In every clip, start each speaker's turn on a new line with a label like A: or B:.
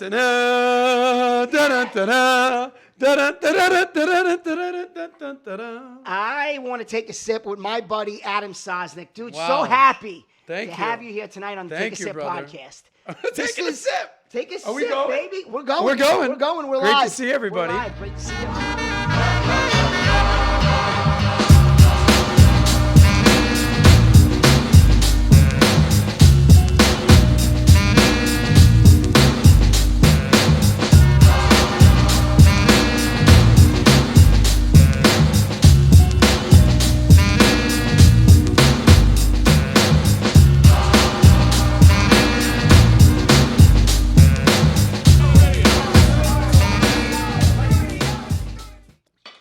A: I want to take a sip with my buddy Adam Sosnick. Dude, so happy to have you here tonight on the Take a Sip podcast.
B: Taking a sip.
A: Take a
B: Are we
A: sip,
B: going?
A: baby. We're going.
B: We're going.
A: We're going. We're
B: Great
A: live.
B: to see everybody.
A: We're live. Great to see you.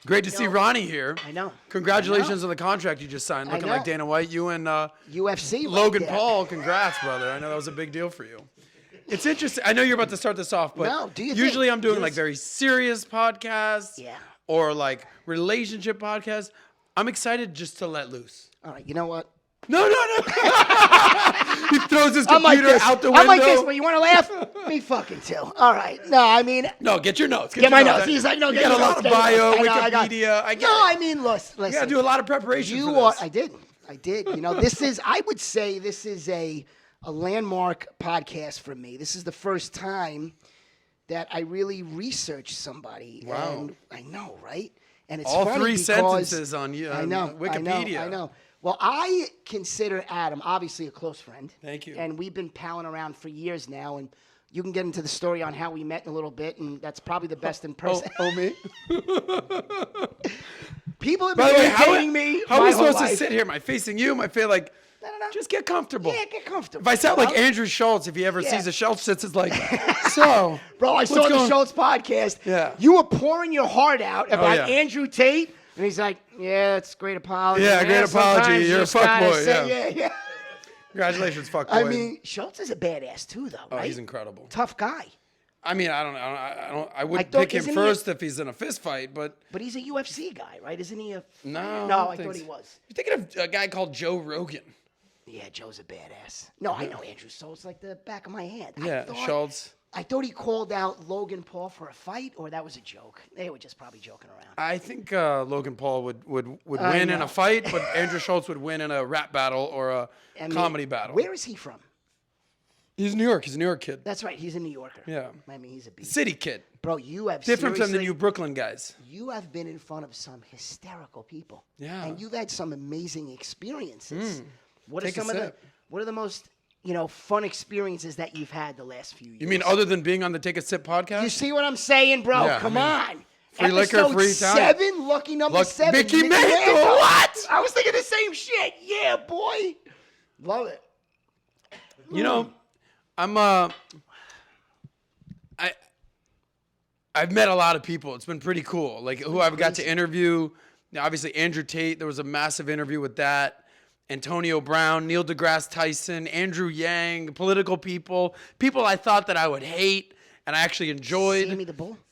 B: Great to see Ronnie here.
A: I know.
B: Congratulations on the contract you just signed. Looking like Dana White. You and
A: UFC.
B: Logan Paul. Congrats, brother. I know that was a big deal for you. It's interesting. I know you're about to start this off, but usually I'm doing like very serious podcasts or like relationship podcasts. I'm excited just to let loose.
A: All right. You know what?
B: No. He throws his computer out the window.
A: I'm like this, but you want to laugh? Me fucking too. All right. No, I mean.
B: No, get your notes.
A: Get my notes. He's like, no,
B: you got a lot of bio, Wikipedia. I get it.
A: I mean, listen.
B: You got to do a lot of preparation for this.
A: I did. You know, this is, I would say this is a landmark podcast for me. This is the first time that I really researched somebody.
B: Wow.
A: And I know, right? And it's
B: all
A: funny
B: three
A: because
B: sentences on Wikipedia.
A: I know. Well, I consider Adam obviously a close friend.
B: Thank you.
A: And we've been palling around for years now, and you can get into the story on how we met in a little bit, and that's probably the best in person.
B: Me?
A: People have been irritating me.
B: How are we supposed to sit here? Am I facing you? Am I feel like,
A: no.
B: Just get comfortable.
A: Yeah, get comfortable.
B: If I sound like Andrew Schultz, if he ever sees a Schultz sits, it's like, so.
A: Bro, I saw the Schultz podcast.
B: Yeah.
A: You were pouring your heart out about Andrew Tate. And he's like, it's a great apology.
B: Yeah, great apology. You're a fuckboy.
A: Yeah.
B: Congratulations, fuckboy.
A: I mean, Schultz is a badass too, though, right?
B: Oh, he's incredible.
A: Tough guy.
B: I mean, I wouldn't pick him first if he's in a fist fight, but
A: he's a UFC guy, right? Isn't he a?
B: No,
A: I thought he was.
B: You're thinking of a guy called Joe Rogan.
A: Yeah, Joe's a badass. No, I know Andrew Schultz like the back of my hand.
B: Yeah, Schultz.
A: I thought he called out Logan Paul for a fight, or that was a joke. They were just probably joking around.
B: I think Logan Paul would win in a fight, but Andrew Schultz would win in a rap battle or a comedy battle.
A: Where is he from?
B: He's New York. He's a New York kid.
A: That's right. He's a New Yorker.
B: Yeah.
A: I mean, he's a beast.
B: City kid.
A: Bro, you have
B: different from the New Brooklyn guys.
A: You have been in front of some hysterical people.
B: Yeah.
A: And you've had some amazing experiences. What are the most fun experiences that you've had the last few years?
B: You mean other than being on the Take a Sip podcast?
A: You see what I'm saying, bro?
B: Yeah,
A: Come on.
B: Free liquor, free time.
A: 7, lucky number 7.
B: Mickey Mantle. What?
A: I was thinking the same shit. Yeah, boy. Love it.
B: You know, I've met a lot of people. It's been pretty cool. Like who I've got to interview. Now, obviously, Andrew Tate. There was a massive interview with that. Antonio Brown, Neil deGrasse Tyson, Andrew Yang, political people I thought that I would hate and I actually enjoyed.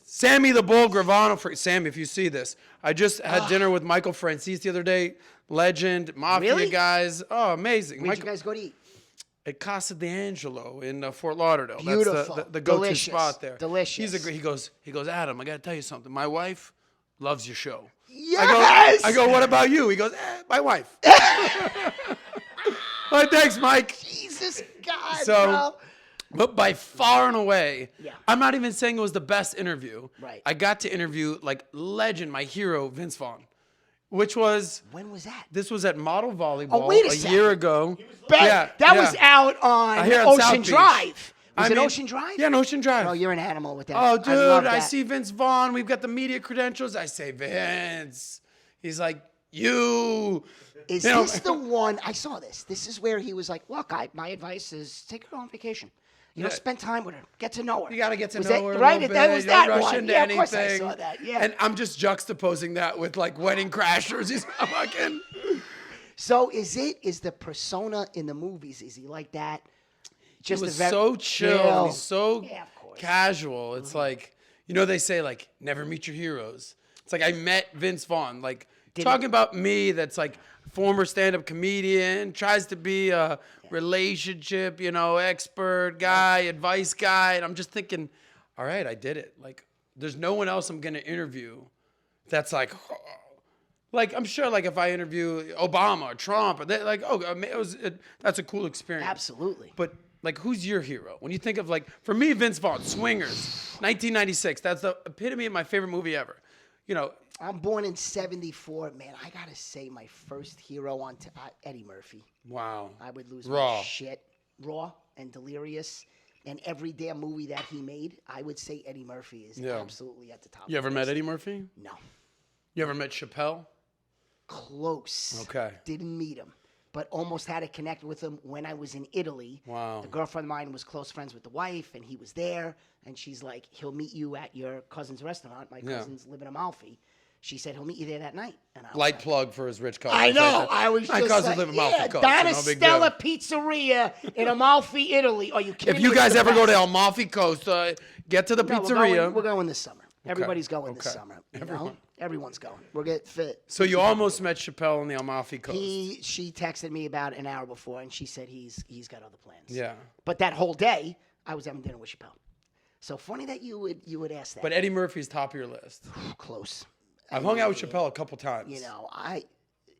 B: Sammy the Bull Gravano. Sammy, if you see this, I just had dinner with Michael Franzese the other day. Legend, Mafia guys. Oh, amazing.
A: Where'd you guys go to eat?
B: At Casa d'Angelo in Fort Lauderdale.
A: Beautiful.
B: That's the go-to spot there.
A: Delicious.
B: He goes, Adam, I got to tell you something. My wife loves your show.
A: Yes!
B: I go, what about you? He goes, my wife. All right, thanks, Mike.
A: Jesus God, bro.
B: But by far and away, I'm not even saying it was the best interview.
A: Right.
B: I got to interview, like, legend, my hero, Vince Vaughn, which was...
A: When was that?
B: This was at Model Volleyball
A: a
B: year ago.
A: That was out on Ocean Drive. Was it Ocean Drive?
B: Yeah, Ocean Drive.
A: Oh, you're an animal with that.
B: Oh, dude, I see Vince Vaughn. We've got the media credentials. I say, Vince. He's like, you.
A: Is this the one? I saw this. This is where he was like, look, my advice is take her on vacation. Spend time with her. Get to know her.
B: You got to get to know her.
A: Right? That was that
B: rush
A: one.
B: Into
A: Yeah,
B: anything.
A: of course I saw that. Yeah.
B: And I'm just juxtaposing that with, like, Wedding Crashers. He's fucking...
A: So is the persona in the movies, is he like that?
B: Just he was so chill. He's so casual. It's like, they say, like, never meet your heroes. It's like I met Vince Vaughn, like, talking about me that's, like, former stand-up comedian, tries to be a relationship, expert guy, advice guy. And I'm just thinking, all right, I did it. Like, there's no one else I'm going to interview that's like I'm sure like if I interview Obama or Trump, or like, that's a cool experience.
A: Absolutely.
B: But like, who's your hero? When you think of like, for me, Vince Vaughn, Swingers, 1996. That's the epitome of my favorite movie ever. You know,
A: I'm born in 74, man. I got to say my first hero on Eddie Murphy.
B: Wow.
A: I would lose
B: Raw.
A: my shit. Raw and Delirious. And every damn movie that he made, I would say Eddie Murphy is absolutely at the top.
B: You ever met Eddie Murphy?
A: No.
B: You ever met Chapelle?
A: Close.
B: Okay.
A: Didn't meet him, but almost had to connect with him when I was in Italy.
B: Wow.
A: The girlfriend of mine was close friends with the wife, and he was there. And she's like, he'll meet you at your cousin's restaurant. My cousins live in Amalfi. She said, he'll meet you there that night. And I
B: Light plug for his rich cousin.
A: I know. I was
B: my
A: just
B: cousin
A: like,
B: live in Amalfi Coast.
A: Donna
B: so no big
A: Stella
B: deal.
A: Pizzeria in Amalfi, Italy. Are you kidding
B: If
A: me?
B: you guys
A: It's the
B: ever go
A: best.
B: to Amalfi Coast, get to the
A: No,
B: pizzeria.
A: we're going this summer. Everybody's going this summer.
B: Everyone.
A: Everyone's going. We're getting fit.
B: So you almost met Chapelle on the Amalfi Coast.
A: She texted me about an hour before, and she said he's got other plans.
B: Yeah.
A: But that whole day, I was having dinner with Chappelle. So funny that you would ask that.
B: But Eddie Murphy's top of your list.
A: Close.
B: I've hung out with Chapelle a couple times.
A: You know,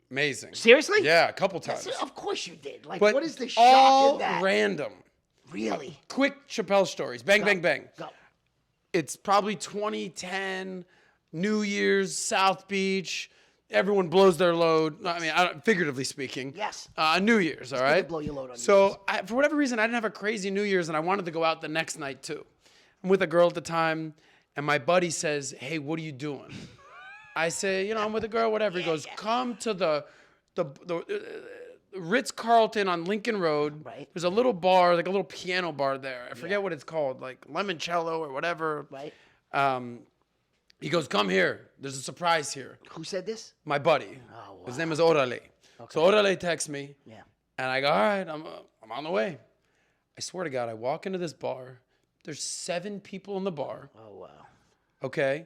B: Amazing.
A: Seriously?
B: Yeah, a couple times.
A: Of course you did. Like,
B: But
A: what is the shock
B: all
A: in that?
B: random.
A: Really?
B: Quick Chappelle stories. Bang, bang, bang.
A: Go.
B: It's probably 2010, New Year's, South Beach. Everyone blows their load. I mean, figuratively speaking.
A: Yes.
B: New Year's, all
A: good to
B: right?
A: blow your load on New
B: So, for whatever reason, I didn't have a crazy New Year's, and I wanted to go out the next night, too. I'm with a girl at the time, and my buddy says, hey, what are you doing? I say, I'm with a girl, whatever. He goes, come to the Ritz-Carlton on Lincoln Road.
A: Right.
B: There's a little bar, like a little piano bar there. I forget what it's called, like Limoncello or whatever.
A: Right.
B: He goes, come here. There's a surprise here.
A: Who said this?
B: My buddy.
A: Oh, wow.
B: His name is Orale. So Orale texts me.
A: Yeah.
B: And I go, all right, I'm on the way. I swear to God, I walk into this bar. There's 7 people in the bar.
A: Oh, wow.
B: Okay.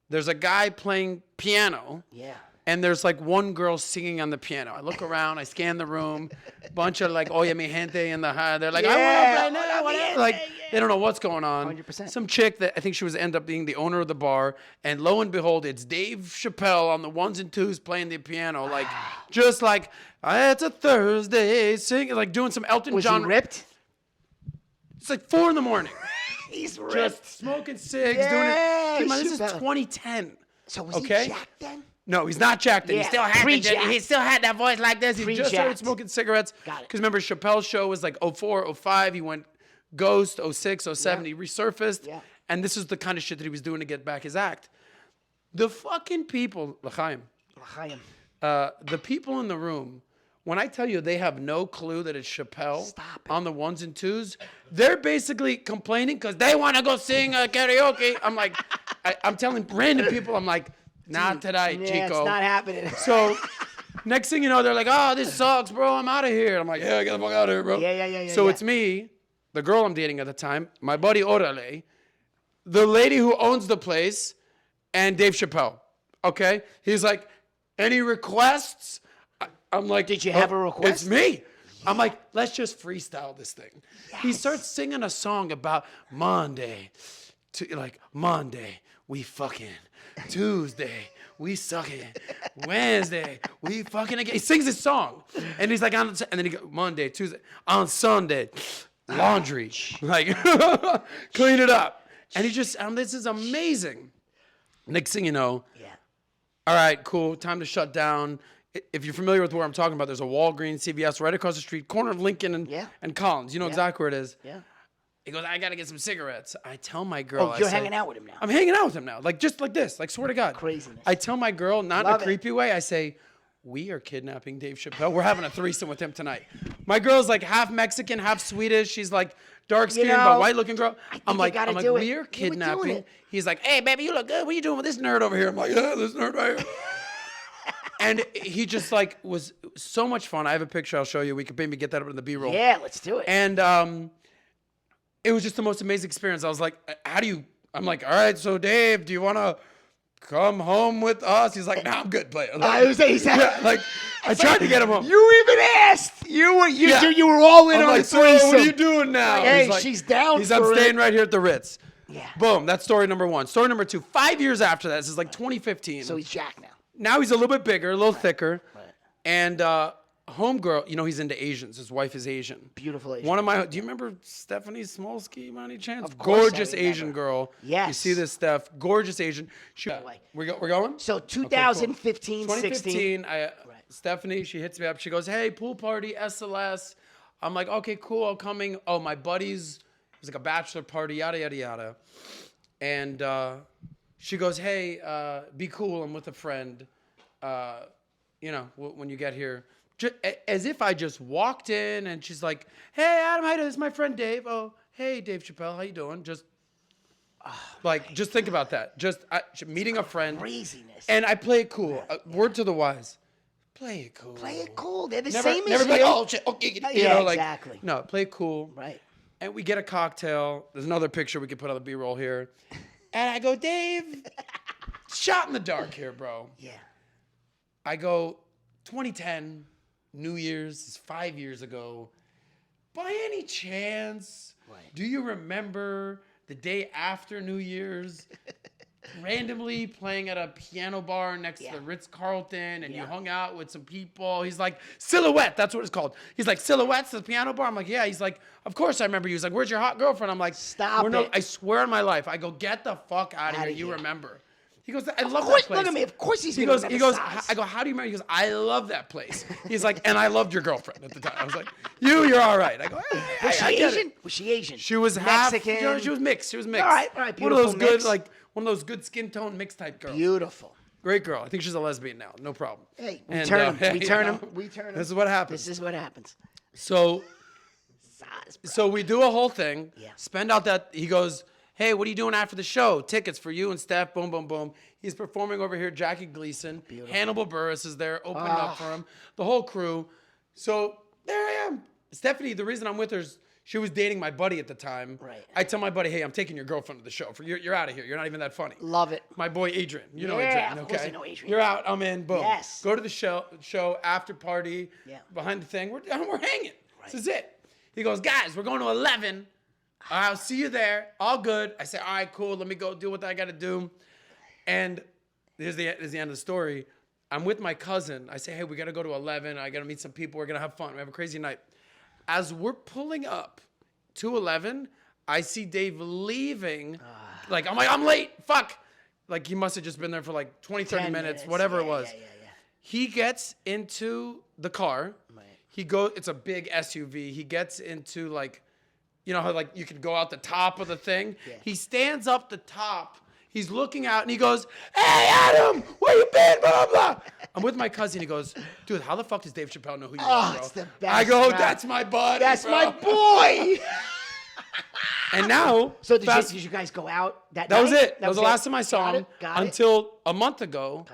B: There's a guy playing piano.
A: Yeah.
B: And there's like one girl singing on the piano. I look around, I scan the room, bunch of like, oye mi gente in the high. They're like, I want to play now, whatever. Like, they don't know what's going on.
A: 100%.
B: Some chick that I think she was end up being the owner of the bar. And lo and behold, it's Dave Chapelle on the ones and twos playing the piano. Like, just like, it's a Thursday, singing, like doing some Elton John.
A: Was he ripped?
B: It's like 4 a.m.
A: He's ripped.
B: Just smoking cigs,
A: Yeah,
B: doing it. Keep in mind, this is
A: Chappelle.
B: 2010.
A: So was
B: Okay.
A: he jacked then?
B: No, he's not jacked.
A: Yeah,
B: He still had
A: pre-jacked.
B: he still had that voice like this. He just started
A: Pre-jacked.
B: smoking cigarettes.
A: Got it.
B: Because remember, Chappelle's show was like 04, 05. He went Ghost, 06, 07.
A: Yeah.
B: He resurfaced.
A: Yeah.
B: And this is the kind of shit that he was doing to get back his act. The fucking people, L'chaim,
A: L'chaim.
B: the people in the room, when I tell you they have no clue that it's Chappelle
A: Stop it.
B: on the ones and twos, they're basically complaining because they want to go sing karaoke. I'm like, I'm telling random people, I'm like, not tonight,
A: Yeah,
B: Chico.
A: it's not happening.
B: So next thing you know, they're like, oh, this sucks, bro. I'm out of here. I'm like, yeah, get the fuck out of here, bro.
A: Yeah.
B: So it's me, the girl I'm dating at the time, my buddy Orale, the lady who owns the place, and Dave Chapelle. Okay? He's like, any requests? I'm like,
A: Did you have a request?
B: It's me. I'm like, let's just freestyle this thing. He starts singing a song about Monday, we fucking. Tuesday, we sucking. Wednesday, we fucking again. He sings this song. And he's like, and then he goes, Monday, Tuesday, on Sunday, laundry. Like, clean it up. And he just, this is amazing. Next thing you know, all right, cool, time to shut down. If you're familiar with where I'm talking about, there's a Walgreens, CVS right across the street, corner of Lincoln and Collins. You know exactly where it is.
A: Yeah.
B: He goes, I got to get some cigarettes. I tell my girl.
A: Oh, you're hanging out with him now.
B: I'm hanging out with him now. Like, just like this. Like, swear to God.
A: Craziness.
B: I tell my girl, not
A: Love
B: in a
A: it.
B: creepy way, I say, we are kidnapping Dave Chapelle. We're having a threesome with him tonight. My girl's like half Mexican, half Swedish. She's like dark-skinned, but white-looking girl. I'm like,
A: do it.
B: we are
A: You were doing
B: kidnapping.
A: it.
B: He's like, hey, baby, you look good. What are you doing with this nerd over here? I'm like, yeah, this nerd right here. And he just like was so much fun. I have a picture I'll show you. We could maybe get that up in the B-roll.
A: Yeah, let's do it.
B: And it was just the most amazing experience. I was like, I'm like, all right, so Dave, do you want to come home with us? He's like, nah, I'm good, player. Like, I tried to get him home.
A: You even asked. You were all in
B: I'm
A: on
B: like,
A: the
B: so
A: threesome.
B: what are you doing now?
A: Like, hey,
B: He's like,
A: she's down
B: I'm
A: for
B: staying
A: it.
B: right here at the Ritz.
A: Yeah.
B: Boom. That's story number one. Story number two. 5 years after that, this is like 2015.
A: So he's Jack now.
B: Now he's a little bit bigger, a little thicker.
A: Right.
B: And homegirl, he's into Asians. His wife is Asian.
A: Beautiful Asian.
B: Do you remember Stephanie Smolsky by any chance?
A: Of course
B: Gorgeous
A: I remember.
B: Asian girl.
A: Yes.
B: You see this, Steph? Gorgeous Asian. We're going?
A: So 2015, 16.
B: 2015, Stephanie, she hits me up. She goes, hey, pool party, SLS. I'm like, okay, cool, I'm coming. Oh, my buddies, it was like a bachelor party, yada, yada, yada. And she goes, hey, be cool, I'm with a friend. When you get here. As if I just walked in and she's like, hey, Adam, hi, this is my friend Dave. Oh, hey, Dave Chapelle, how you doing? Just think about that. Just meeting a friend.
A: Craziness.
B: And I play it cool. Word to the wise. Play it cool.
A: Play it cool. They're the
B: Never
A: same
B: be
A: as
B: like,
A: you.
B: oh, shit, okay.
A: Exactly.
B: No, play it cool.
A: Right.
B: And we get a cocktail. There's another picture we could put on the B-roll here. And I go, Dave, shot in the dark here, bro.
A: Yeah.
B: I go, 2010, New Year's, is 5 years ago. By any chance, do you remember the day after New Year's, randomly playing at a piano bar next to the Ritz-Carlton, and you hung out with some people? He's like, Silhouette, that's what it's called. He's like, Silhouette's the piano bar? I'm like, yeah. He's like, of course I remember you. He's like, where's your hot girlfriend? I'm like,
A: Stop it.
B: I swear on my life. I go, get the fuck out of here. You remember. He goes, I love that place.
A: Look at me. Of course he's
B: He
A: going
B: goes,
A: to
B: I go, how do you remember? He goes, I love that place. He's like, and I loved your girlfriend at the time. I was like, you're all right. I go,
A: Was she
B: get
A: Asian?
B: it.
A: Was she Asian?
B: She was half,
A: Mexican?
B: she was mixed. All
A: right,
B: One of
A: beautiful
B: those good,
A: mix.
B: one of those good skin tone mixed type girls.
A: Beautiful.
B: Great girl. I think she's a lesbian now. No problem.
A: Hey, we turn him. We turn him.
B: This is what happens.
A: This is what happens.
B: So we do a whole thing.
A: Yeah.
B: Spend out that. He goes, hey, what are you doing after the show? Tickets for you and Steph. Boom, boom, boom. He's performing over here. Jackie Gleason.
A: Beautiful.
B: Hannibal Buress is there, opening up for him. The whole crew. So there I am. Stephanie, the reason I'm with her is she was dating my buddy at the time.
A: Right.
B: I tell my buddy, hey, I'm taking your girlfriend to the show. You're out of here. You're not even that funny.
A: Love it.
B: My boy Adrian. You know
A: Yeah,
B: Adrian,
A: of
B: okay?
A: course I know Adrian.
B: You're out. I'm in. Boom.
A: Yes.
B: Go to the show after party.
A: Yeah.
B: Behind the thing. We're hanging. This is it. He goes, guys, we're going to 11. I'll see you there. All good. I say, all right, cool. Let me go do what I got to do. And here's the end of the story. I'm with my cousin. I say, hey, we got to go to 11. I got to meet some people. We're going to have fun. We have a crazy night. As we're pulling up to 11, I see Dave leaving. I'm like, I'm late. Fuck. Like, he must have just been there for like 20, 30 minutes, whatever it was.
A: Yeah.
B: He gets into the car.
A: Right.
B: It's a big SUV. He gets into like, you know how like you could go out the top of the thing?
A: Yeah.
B: He stands up the top. He's looking out and he goes, hey, Adam, where you been? Blah, blah. I'm with my cousin. He goes, dude, how the fuck does Dave Chapelle know who you are, bro?
A: It's the best.
B: I go,
A: rap.
B: that's my buddy,
A: That's
B: bro."
A: my boy.
B: And now,
A: So did you guys go out that night?
B: that was it. That was the last time I saw
A: Got
B: him
A: it, got it.
B: until a month ago.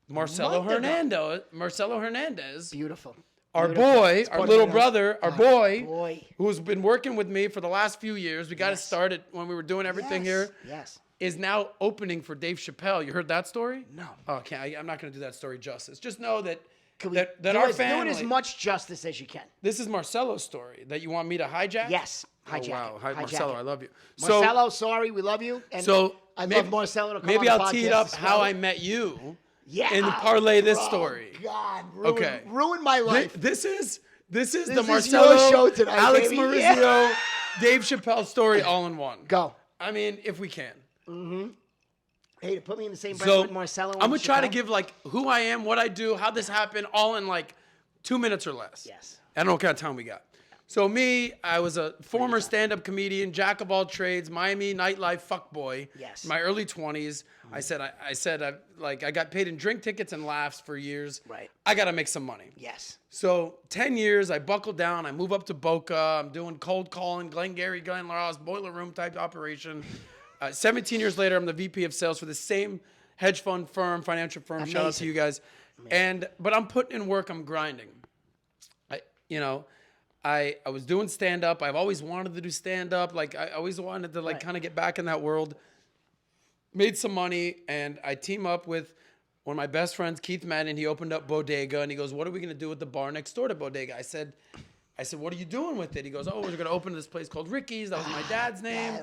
B: Marcello
A: month ago.
B: Hernandez.
A: Beautiful.
B: Our
A: Beautiful.
B: boy,
A: It's
B: our
A: Puerto
B: little
A: Rico.
B: brother, our boy,
A: boy.
B: who's been working with me for the last few years. We got it
A: Yes.
B: started when we were doing everything here.
A: Yes.
B: Is now opening for Dave Chapelle. You heard that story?
A: No.
B: Oh, okay. I'm not going to do that story justice. Just know that
A: Can we
B: that
A: do
B: our
A: it
B: family.
A: as much justice as you can?
B: This is Marcello's story that you want me to hijack.
A: Yes. Hijack
B: Oh, wow.
A: it.
B: Hi,
A: Hijack
B: Marcello,
A: it.
B: I love you.
A: Marcello, sorry, we love you. And
B: So
A: I
B: maybe,
A: love Marcello to come
B: maybe
A: on the
B: I'll tee it
A: podcast
B: up
A: as
B: how
A: well.
B: I met you.
A: Yeah.
B: And parlay this
A: Oh,
B: story.
A: God,
B: Okay.
A: ruin my life.
B: This is the
A: is
B: Marcello,
A: your show tonight,
B: Alex
A: baby.
B: Maurizio,
A: Yeah.
B: Dave Chappelle story all in one.
A: Go.
B: I mean, if we can.
A: Hey, to put me in the same bracket
B: So
A: with Marcello.
B: I'm gonna try to
A: Chappelle?
B: give like who I am, what I do, how this happened, all in like 2 minutes or less.
A: Yes.
B: I don't know what kind of time we got. So me, I was a former stand-up comedian, jack of all trades, Miami nightlife fuckboy.
A: Yes.
B: My early 20s. I I got paid in drink tickets and laughs for years.
A: Right.
B: I got to make some money.
A: Yes.
B: So 10 years, I buckled down. I move up to Boca. I'm doing cold calling, Glengarry, Glen Ross, boiler room type operation. 17 years later, I'm the VP of sales for the same hedge fund firm, financial firm. Shout out to you guys. But I'm putting in work. I'm grinding. I was doing stand up. I've always wanted to do stand up. Like I always wanted to kind of get back in that world. Made some money, and I team up with one of my best friends, Keith Madden. He opened up Bodega, and he goes, "What are we gonna do with the bar next door to Bodega?" I said, I said, what are you doing with it? He goes, oh, we're going to open this place called Ricky's. That was my dad's name.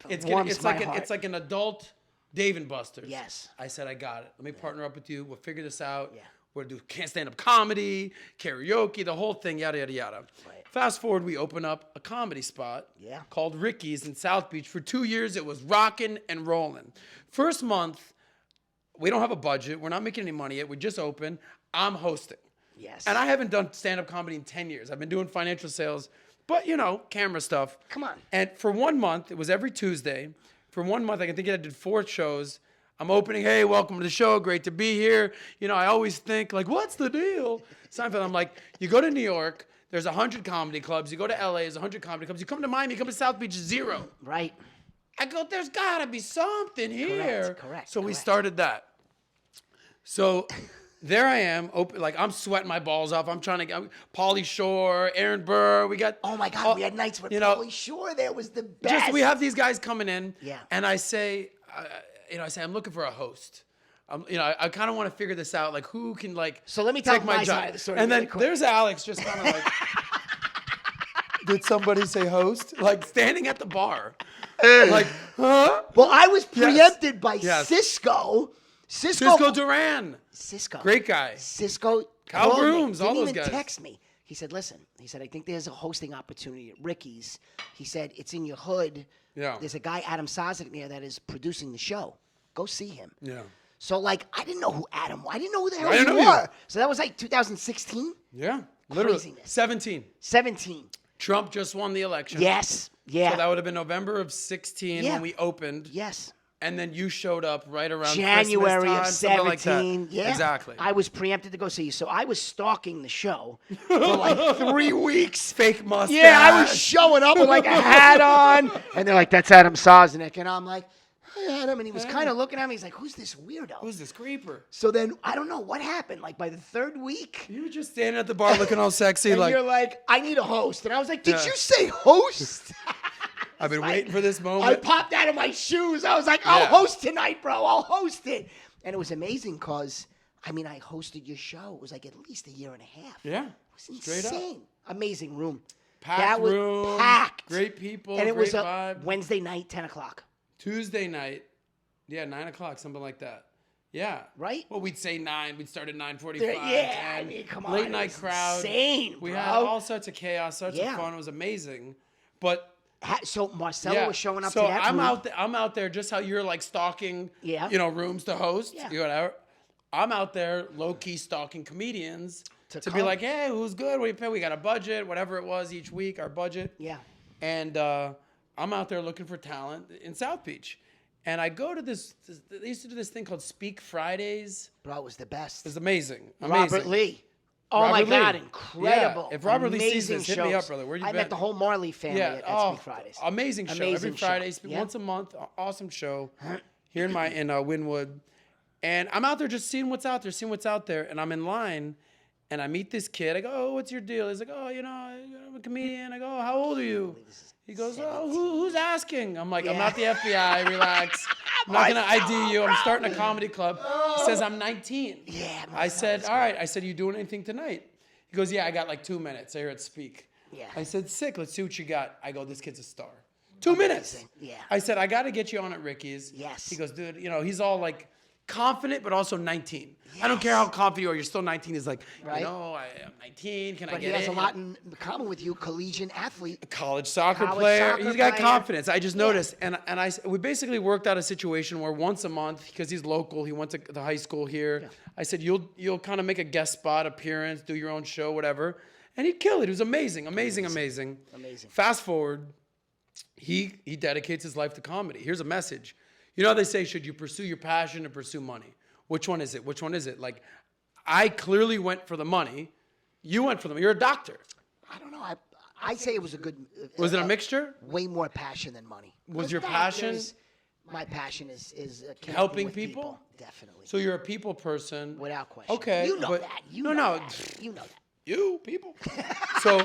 A: It's
B: like an adult Dave & Buster's.
A: Yes.
B: I said, I got it. Let me partner up with you. We'll figure this out.
A: Yeah.
B: We'll do stand-up comedy, karaoke, the whole thing, yada, yada, yada.
A: Right.
B: Fast forward, we open up a comedy spot called Ricky's in South Beach. For 2 years, it was rocking and rolling. First month, we don't have a budget. We're not making any money yet. We just opened. I'm hosting.
A: Yes.
B: And I haven't done stand-up comedy in 10 years. I've been doing financial sales, but, camera stuff.
A: Come on.
B: And for 1 month, it was every Tuesday. For 1 month, I think I did 4 shows. I'm opening, hey, welcome to the show. Great to be here. I always think, like, what's the deal? Seinfeld, I'm like, you go to New York, there's 100 comedy clubs. You go to LA, there's 100 comedy clubs. You come to Miami, you come to South Beach, 0.
A: Right.
B: I go, there's got to be something here.
A: Correct.
B: So we started that. So there I am, open, like I'm sweating my balls off. I'm trying to get Pauly Shore, Aaron Burr. We got.
A: Oh my God, we had nights with Pauly Shore. There was the best.
B: We have these guys coming in.
A: Yeah.
B: And I say, I'm looking for a host. I kind of want to figure this out. Like, who can
A: So let me tell
B: take
A: my
B: my
A: side
B: job?
A: of the story.
B: And
A: really
B: then
A: quick.
B: there's Alex, just kind of like. Did somebody say host? Like standing at the bar. Like, huh?
A: Well, I was preempted by Cisco.
B: Cisco Duran.
A: Cisco.
B: Great guy.
A: Cisco.
B: Kyle
A: called me,
B: Grooms, all
A: didn't
B: those
A: even
B: guys.
A: text me. He said, listen, I think there's a hosting opportunity at Ricky's. He said, it's in your hood.
B: Yeah.
A: There's a guy, Adam Sosnick, there that is producing the show. Go see him.
B: Yeah.
A: So, I didn't know who Adam was. I didn't know who the hell
B: I
A: you
B: didn't know
A: were.
B: you.
A: So that was 2016?
B: Yeah. Literally.
A: Craziness.
B: 17.
A: 17.
B: Trump just won the election.
A: Yes. Yeah.
B: So that would have been November of 16 when we opened.
A: Yes.
B: And then you showed up right around
A: January
B: Christmas time,
A: of
B: something like
A: 17.
B: that.
A: Yeah.
B: Exactly.
A: I was preempted to go see you. So I was stalking the show for 3 weeks.
B: Fake mustache.
A: Yeah, I was showing up with a hat on. And they're like, that's Adam Sosnick. And I'm like, hi, Adam. And he was kind of looking at me. He's like, who's this weirdo?
B: Who's this creeper?
A: So then, I don't know what happened. By the 3rd week.
B: You were just standing at the bar looking all sexy.
A: And
B: like,
A: you're like, I need a host. And I was like, did you say host?
B: I've been waiting for this
A: I
B: moment.
A: popped out of my shoes. I was like, I'll host tonight, bro. I'll host it. And it was amazing because, I hosted your show. It was at least a year and a half.
B: Yeah.
A: It was
B: Straight
A: insane. Amazing room.
B: Packed
A: was
B: room.
A: packed.
B: Great people.
A: And it
B: great
A: was a
B: vibe.
A: Wednesday night, 10 o'clock.
B: Tuesday night. Yeah, 9 o'clock, something like that. Yeah.
A: Right?
B: Well, we'd say 9. We'd start at 9:45.
A: Yeah, come on.
B: Late night crowd.
A: Insane,
B: We
A: bro.
B: had all sorts of chaos, sorts of fun. It was amazing. But
A: So Marcello was showing up to
B: so
A: that
B: I'm
A: room.
B: I'm out there just how you're stalking, rooms to host,
A: Yeah.
B: whatever. I'm out there low key stalking comedians to be
A: come.
B: like, hey, who's good? What do you pay? We got a budget, whatever it was each week, our budget.
A: Yeah.
B: And I'm out there looking for talent in South Beach. And I go to they used to do this thing called Speak Fridays.
A: Bro, it was the best.
B: It's amazing.
A: Robert Lee. Oh,
B: Robert
A: my
B: Lee.
A: God, incredible.
B: Yeah. If Robert Lee sees
A: Amazing
B: this, hit me
A: shows.
B: up, brother. Where you
A: I
B: been?
A: met the whole Marley family at Speak Fridays.
B: Amazing show.
A: Amazing
B: Every
A: show.
B: Friday,
A: Yeah.
B: once a month, awesome show here in Wynwood. And I'm out there just seeing what's out there, and I'm in line, and I meet this kid. I go, oh, what's your deal? He's like, oh, I'm a comedian. I go, oh, how old are you? He goes, oh, who's asking? I'm like, I'm not the FBI. Relax. I'm not going to ID you. I'm starting a comedy club. He says, I'm 19.
A: Yeah.
B: I said, all right. I said, you doing anything tonight? He goes, yeah, I got 2 minutes here at Speak.
A: Yeah.
B: I said, sick. Let's see what you got. I go, this kid's a star. 2 minutes.
A: Yeah.
B: I said, I got to get you on at Ricky's.
A: Yes.
B: He goes, dude, he's all confident, but also 19. Yes. I don't care how confident you are. You're still 19. He's like,
A: right?
B: I'm 19. Can I get in?
A: But he has a lot in common with you, collegiate athlete.
B: A college soccer player. He's got confidence. I just noticed. And we basically worked out a situation where once a month, because he's local, he went to the high school here. Yeah. I said, you'll kind of make a guest spot appearance, do your own show, whatever. And he'd kill it. It was amazing. Fast forward, he dedicates his life to comedy. Here's a message. You know how they say, should you pursue your passion or pursue money? Which one is it? I clearly went for the money. You went for the money. You're a doctor.
A: I don't know. I say it was a good...
B: Was it a mixture?
A: Way more passion than money.
B: Was your passion?
A: My passion is
B: helping people?
A: Definitely.
B: So you're a people person.
A: Without question.
B: Okay.
A: You know that. You know that.
B: You people. So,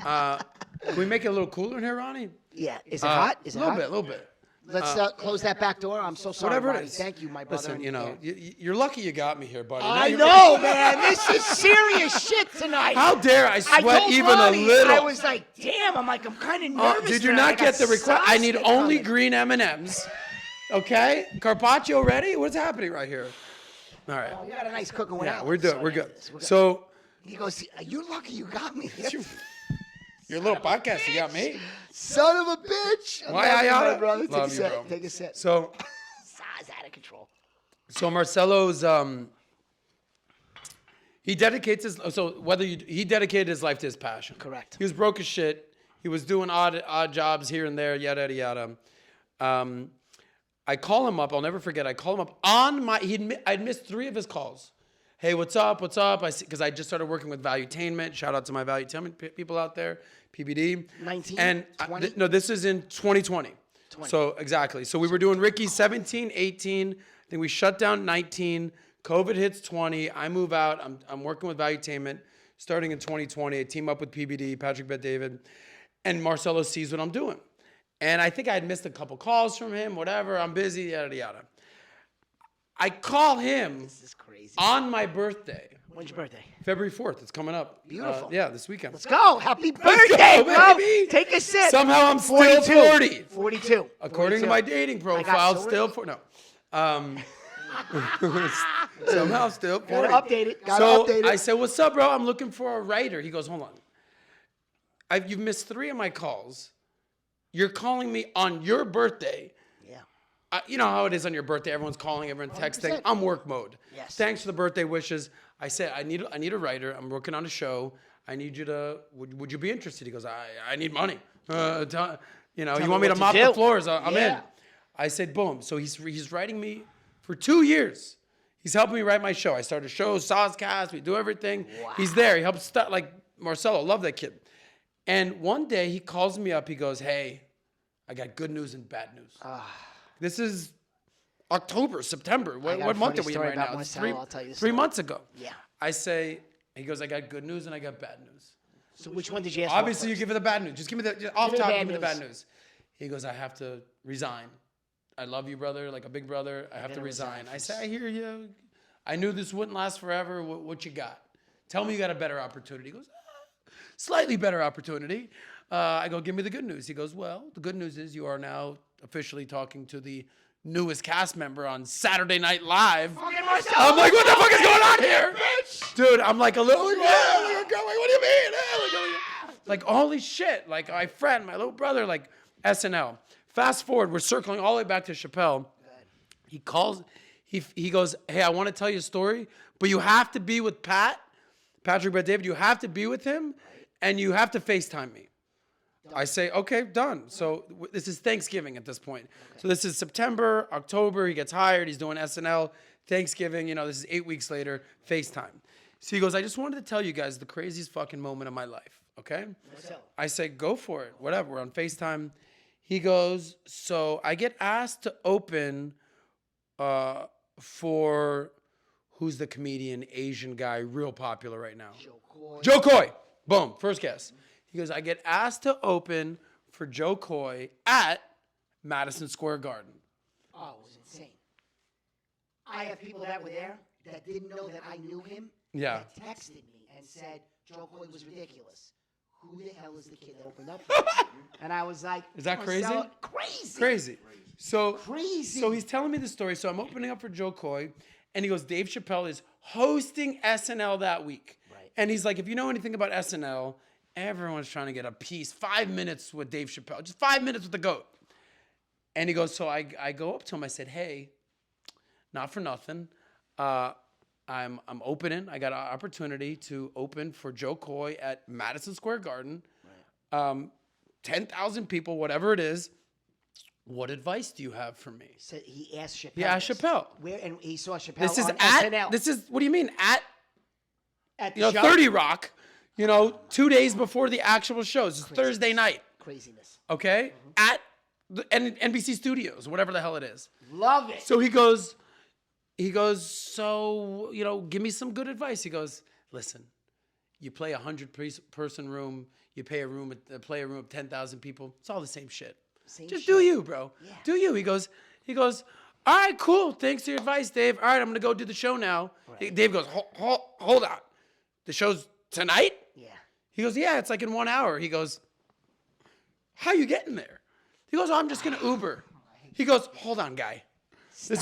B: can we make it a little cooler in here, Ronnie?
A: Yeah. Is it hot? Is it hot?
B: A little bit.
A: Let's close that back door. I'm so sorry,
B: Whatever it
A: Ronnie.
B: is.
A: Thank you, my brother.
B: Listen,
A: and-
B: you're lucky you got me here, buddy. Now
A: I
B: you're-
A: know, man. This is serious shit tonight.
B: How dare I
A: I
B: sweat
A: told
B: even
A: Ronnie,
B: a little?
A: I was like, damn. I'm kind of nervous.
B: Did you
A: tonight. I
B: not
A: got
B: get the request? I need
A: Sosnick
B: only
A: coming.
B: green M&Ms. Okay? Carpaccio ready? What's happening right here? All right.
A: We got a nice cooking with
B: Yeah,
A: Alex,
B: we're good.
A: so
B: We're
A: after
B: good.
A: this,
B: So,
A: he goes, you're lucky you got me.
B: your little podcast, you got me.
A: Son of a bitch. I
B: Why
A: love
B: I
A: you,
B: oughta?
A: my brother. Take
B: Love
A: a
B: you,
A: sip.
B: bro.
A: Take a sip.
B: So,
A: Size out of control.
B: So Marcello's he dedicates his he dedicated his life to his passion.
A: Correct.
B: He was broke as shit. He was doing odd jobs here and there, yada yada yada. I call him up. I'll never forget. I call him up on my. I'd missed 3 of his calls. Hey, what's up? What's up? Because I just started working with Valutainment. Shout out to my Valutainment people out there, PBD.
A: 19,
B: And
A: 20?
B: no, this is in 2020. So exactly. So we were doing Ricky 17, 18. I think we shut down 19. COVID hits 20. I move out. I'm working with Valutainment starting in 2020. I team up with PBD, Patrick Bet-David, and Marcello sees what I'm doing. And I think I had missed a couple calls from him, whatever. I'm busy, yada, yada. I call him
A: This is crazy.
B: on my birthday,
A: When's your birthday?
B: February 4th. It's coming up.
A: Beautiful.
B: Yeah, this weekend.
A: Let's go. Happy birthday, bro.
B: baby.
A: Take a sip.
B: Somehow I'm still 40.
A: 42.
B: According to
A: 42.
B: my dating
A: got
B: profile,
A: so
B: still for no. Somehow still 40.
A: Gotta update it. Gotta
B: So
A: update it.
B: I said, "What's up, bro? I'm looking for a writer." He goes, "Hold on. You've missed 3 of my calls. You're calling me on your birthday."
A: Yeah.
B: You know how it is on your birthday. Everyone's calling, everyone's texting.
A: 100%.
B: I'm work mode.
A: Yes.
B: Thanks for the birthday wishes. I said, I need a writer. I'm working on a show. I need you to. Would you be interested? He goes, I need money. You want me to
A: what
B: mop
A: to
B: the
A: do.
B: floors? I'm in.
A: Yeah.
B: I said, boom. So he's writing me for 2 years. He's helping me write my show. I start a show, Soscast. We do everything.
A: Wow.
B: He's there. He helps start like Marcello. Love that kid. And one day he calls me up. He goes, "Hey, I got good news and bad news." This is October, September.
A: got
B: What
A: a
B: month
A: funny
B: are we in
A: story
B: right
A: about
B: now? It's
A: Marcello. I'll tell you the
B: 3
A: story.
B: months ago.
A: Yeah.
B: I say, he goes, "I got good news and I got bad news."
A: So which one did you ask
B: Obviously, you
A: for
B: give me the bad news. Just give me off
A: me the
B: top.
A: bad
B: Give me the
A: news.
B: bad news. He goes, "I have to resign. I love you, brother, like a big brother. I have to
A: gotta
B: resign."
A: resign.
B: I say, "I hear you. I knew this wouldn't last forever. What you got? Tell me you got a better opportunity." He goes, "Slightly better opportunity." I go, "Give me the good news." He goes, "Well, the good news is you are now officially talking to the newest cast member on Saturday Night Live."
A: Fucking Marcello.
B: I'm like, "What the fuck is going on here?" Dude, I'm like a little, like, "Where are we going? What do you mean?" Like, holy shit. Like, my friend, my little brother, like, SNL. Fast forward, we're circling all the way back to Chappelle. He calls, he goes, "Hey, I want to tell you a story, but you have to be with Patrick Bet-David. You have to be with him, and you have to FaceTime me." I say, "Okay, done." So this is Thanksgiving at this point. Okay. So this is September, October. He gets hired. He's doing SNL. Thanksgiving, this is 8 weeks later, FaceTime. So he goes, "I just wanted to tell you guys the craziest fucking moment of my life, okay?" I say, "Go for it, whatever." We're on FaceTime. He goes, "So I get asked to open for who's the comedian, Asian guy, real popular right now? Joe Coy. Boom, first guess. He goes, "I get asked to open for Joe Coy at Madison Square Garden."
A: Oh, it was insane. I have people that were there that didn't know that I knew him.
B: Yeah.
A: That texted me and said Joe Coy was ridiculous. Who the hell is the kid that opened up for him? And I was like,
B: Is that crazy?
A: Crazy.
B: So
A: Crazy.
B: So he's telling me the story. So I'm opening up for Joe Coy, and he goes, "Dave Chapelle is hosting SNL that week."
A: Right.
B: And he's like, "If you know anything about SNL, everyone's trying to get a piece. 5 minutes with Dave Chapelle. Just 5 minutes with the GOAT." And he goes, so I go up to him. I said, "Hey, not for nothing. I'm opening. I got an opportunity to open for Joe Coy at Madison Square Garden. Right. 10,000 people, whatever it is. What advice do you have for me?"
A: So he asked Chappelle.
B: He asked Chappelle.
A: Where, and he saw Chappelle
B: This is
A: on
B: at
A: SNL.
B: this is what do you mean
A: At the show?
B: 30 Rock, 2 days before the actual shows. It's Thursday night.
A: Craziness.
B: Okay? At the NBC Studios, whatever the hell it is.
A: Love it.
B: So he goes, "So, give me some good advice." He goes, "Listen, you play 100-person room, you play a room of 10,000 people. It's all the same shit. Just do you, bro.
A: Yeah.
B: Do you. He goes, all right, cool. Thanks for your advice, Dave. All right, I'm going to go do the show now.
A: Right.
B: Dave goes, hold on. The show's tonight?
A: Yeah.
B: He goes, yeah, it's like in 1 hour. He goes, how you getting there? He goes, oh, I'm just going to Uber. He goes, hold on, guy.
A: Stop.
B: This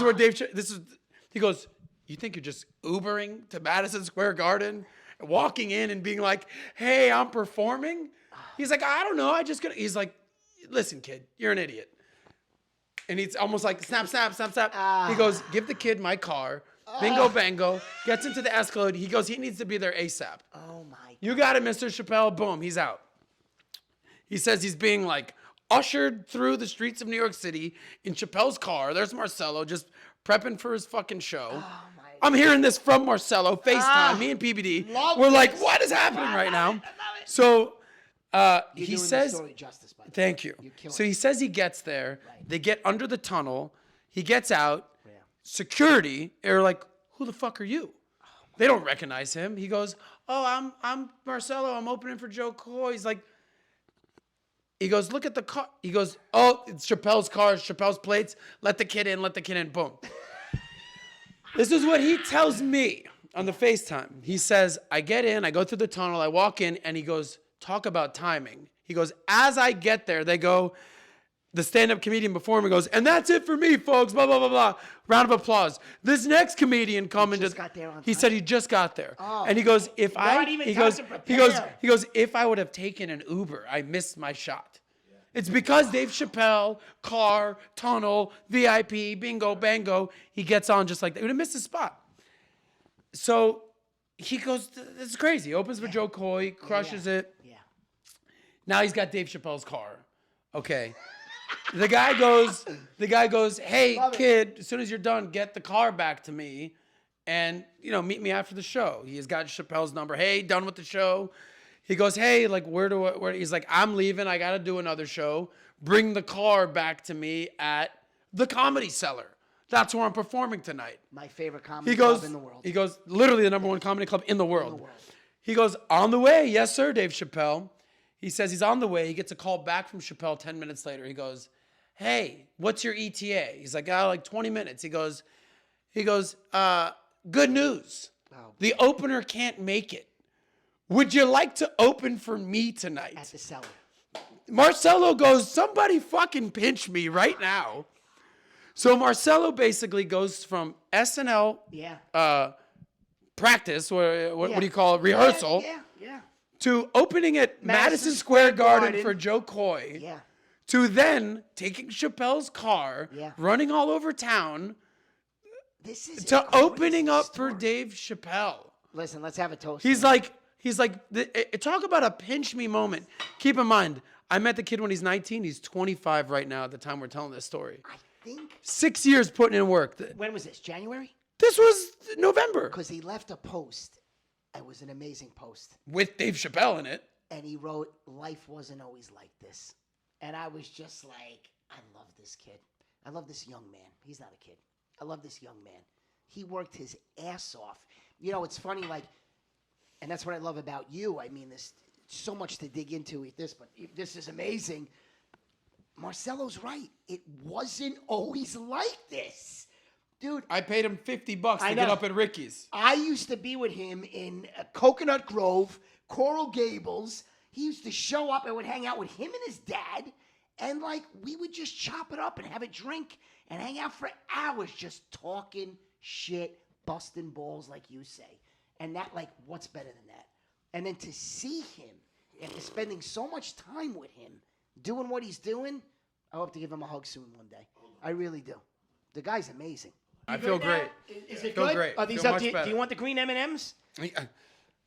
B: is where he goes, you think you're just Ubering to Madison Square Garden, walking in and being like, hey, I'm performing? He's like, I don't know. He's like, listen, kid, you're an idiot. And he's almost like, snap, snap, snap, snap. He goes, give the kid my car. Bingo, bango. Gets into the Escalade. He goes, he needs to be there ASAP.
A: Oh, my God.
B: You got it, Mr. Chapelle. Boom, he's out. He says he's being like ushered through the streets of New York City in Chapelle's car. There's Marcello just prepping for his fucking show.
A: Oh, my God.
B: I'm hearing this from Marcello, FaceTime, me and PBD. We're like, what is happening right now? So he says,
A: the story justice, by the way.
B: thank you. So he says he gets there.
A: Right.
B: They get under the tunnel. He gets out.
A: Yeah.
B: Security are like, who the fuck are you? They don't recognize him. He goes, oh, I'm Marcello. I'm opening for Joe Coy. He goes, look at the car. He goes, oh, it's Chapelle's car. It's Chapelle's plates. Let the kid in. Let the kid in. Boom. This is what he tells me on the FaceTime. He says, I get in. I go through the tunnel. I walk in. And he goes, talk about timing. He goes, as I get there, they go, the stand-up comedian before me goes, and that's it for me, folks, blah, blah, blah, blah. Round of applause. This next comedian coming
A: just got there on
B: he
A: time?
B: said he just got there.
A: Oh.
B: And he goes, if
A: Not even time to prepare.
B: he goes, if I would have taken an Uber, I missed my shot. Yeah. It's because Dave Chapelle, car, tunnel, VIP, bingo, bango, he gets on just like that. He would have missed his spot. So he goes, this is crazy. He opens for Joe Coy, crushes it.
A: Yeah.
B: Now he's got Dave Chapelle's car. Okay. The guy goes, hey, kid, as soon as you're done, get the car back to me and, meet me after the show. He's got Chapelle's number. Hey, done with the show. He goes, hey, like, where? He's like, I'm leaving. I got to do another show. Bring the car back to me at the Comedy Cellar. That's where I'm performing tonight.
A: My favorite comedy club in the world.
B: He goes, literally the number one comedy club in the world. He goes, on the way. Yes, sir, Dave Chapelle. He says he's on the way. He gets a call back from Chapelle 10 minutes later. He goes, hey, what's your ETA? He's like, like 20 minutes. He goes, good news.
A: Oh.
B: The opener can't make it. Would you like to open for me tonight?
A: At the Cellar.
B: Marcello goes, somebody fucking pinch me right now. So Marcello basically goes from SNL practice, or what do you call it, rehearsal,
A: Yeah.
B: to opening at Madison Square Garden for Joe Coy,
A: Yeah.
B: to then taking Chapelle's car, running all over town, to opening up for Dave Chapelle.
A: Listen, let's have a toast.
B: He's like, talk about a pinch me moment. Keep in mind, I met the kid when he's 19. He's 25 right now at the time we're telling this story.
A: I think.
B: 6 years putting in work.
A: When was this? January?
B: This was November.
A: Because he left a post. It was an amazing post.
B: With Dave Chapelle in it.
A: And he wrote, life wasn't always like this. And I was just like, I love this kid. I love this young man. He's not a kid. I love this young man. He worked his ass off. It's funny, and that's what I love about you. I mean, there's so much to dig into with this, but this is amazing. Marcello's right. It wasn't always like this. Dude.
B: I paid him $50 to get up at Ricky's.
A: I used to be with him in Coconut Grove, Coral Gables. He used to show up and would hang out with him and his dad. And, we would just chop it up and have a drink and hang out for hours just talking shit, busting balls, like you say. And that, what's better than that? And then to see him, after spending so much time with him, doing what he's doing, I hope to give him a hug soon one day. I really do. The guy's amazing.
B: I feel great.
A: Is it
B: feel
A: good?
B: great.
A: Are these
B: Feel
A: up?
B: much
A: Do you want the green M&Ms?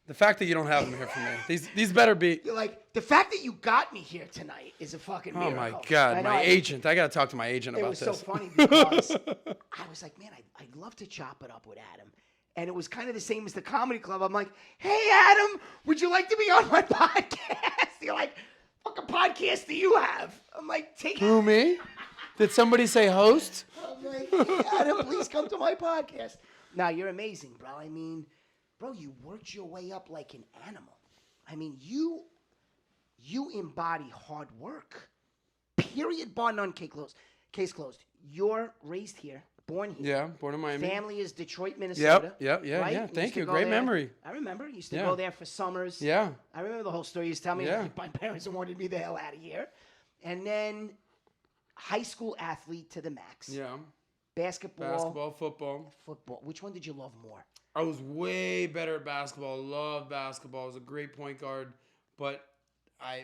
B: The fact that you don't have them here for me. These better be.
A: You're the fact that you got me here tonight is a fucking miracle.
B: Oh my God, my agent. I got to talk to my agent about this.
A: It was so funny because I was like, man, I'd love to chop it up with Adam. And it was kind of the same as the comedy club. I'm like, hey, Adam, would you like to be on my podcast? You're like, fucking podcast do you have? I'm like, take it.
B: Who, me? Did somebody say host?
A: I'm like, hey, Adam, please come to my podcast. Now, you're amazing, bro. I mean, bro, you worked your way up like an animal. I mean, you embody hard work. Period. Bar none. Case closed. You're raised here, born here.
B: Yeah, born in Miami.
A: Family is Detroit, Minnesota.
B: Yep.
A: Right?
B: Yeah. Thank
A: Used to
B: you.
A: go
B: Great
A: there.
B: memory.
A: I remember. Used to
B: Yeah.
A: go there for summers.
B: Yeah.
A: I remember the whole story. You used to tell me
B: Yeah.
A: my parents wanted me the hell out of here. And then high school athlete to the max.
B: Yeah.
A: Basketball,
B: football.
A: football. Which one did you love more?
B: I was way better at basketball. Loved basketball. I was a great point guard, but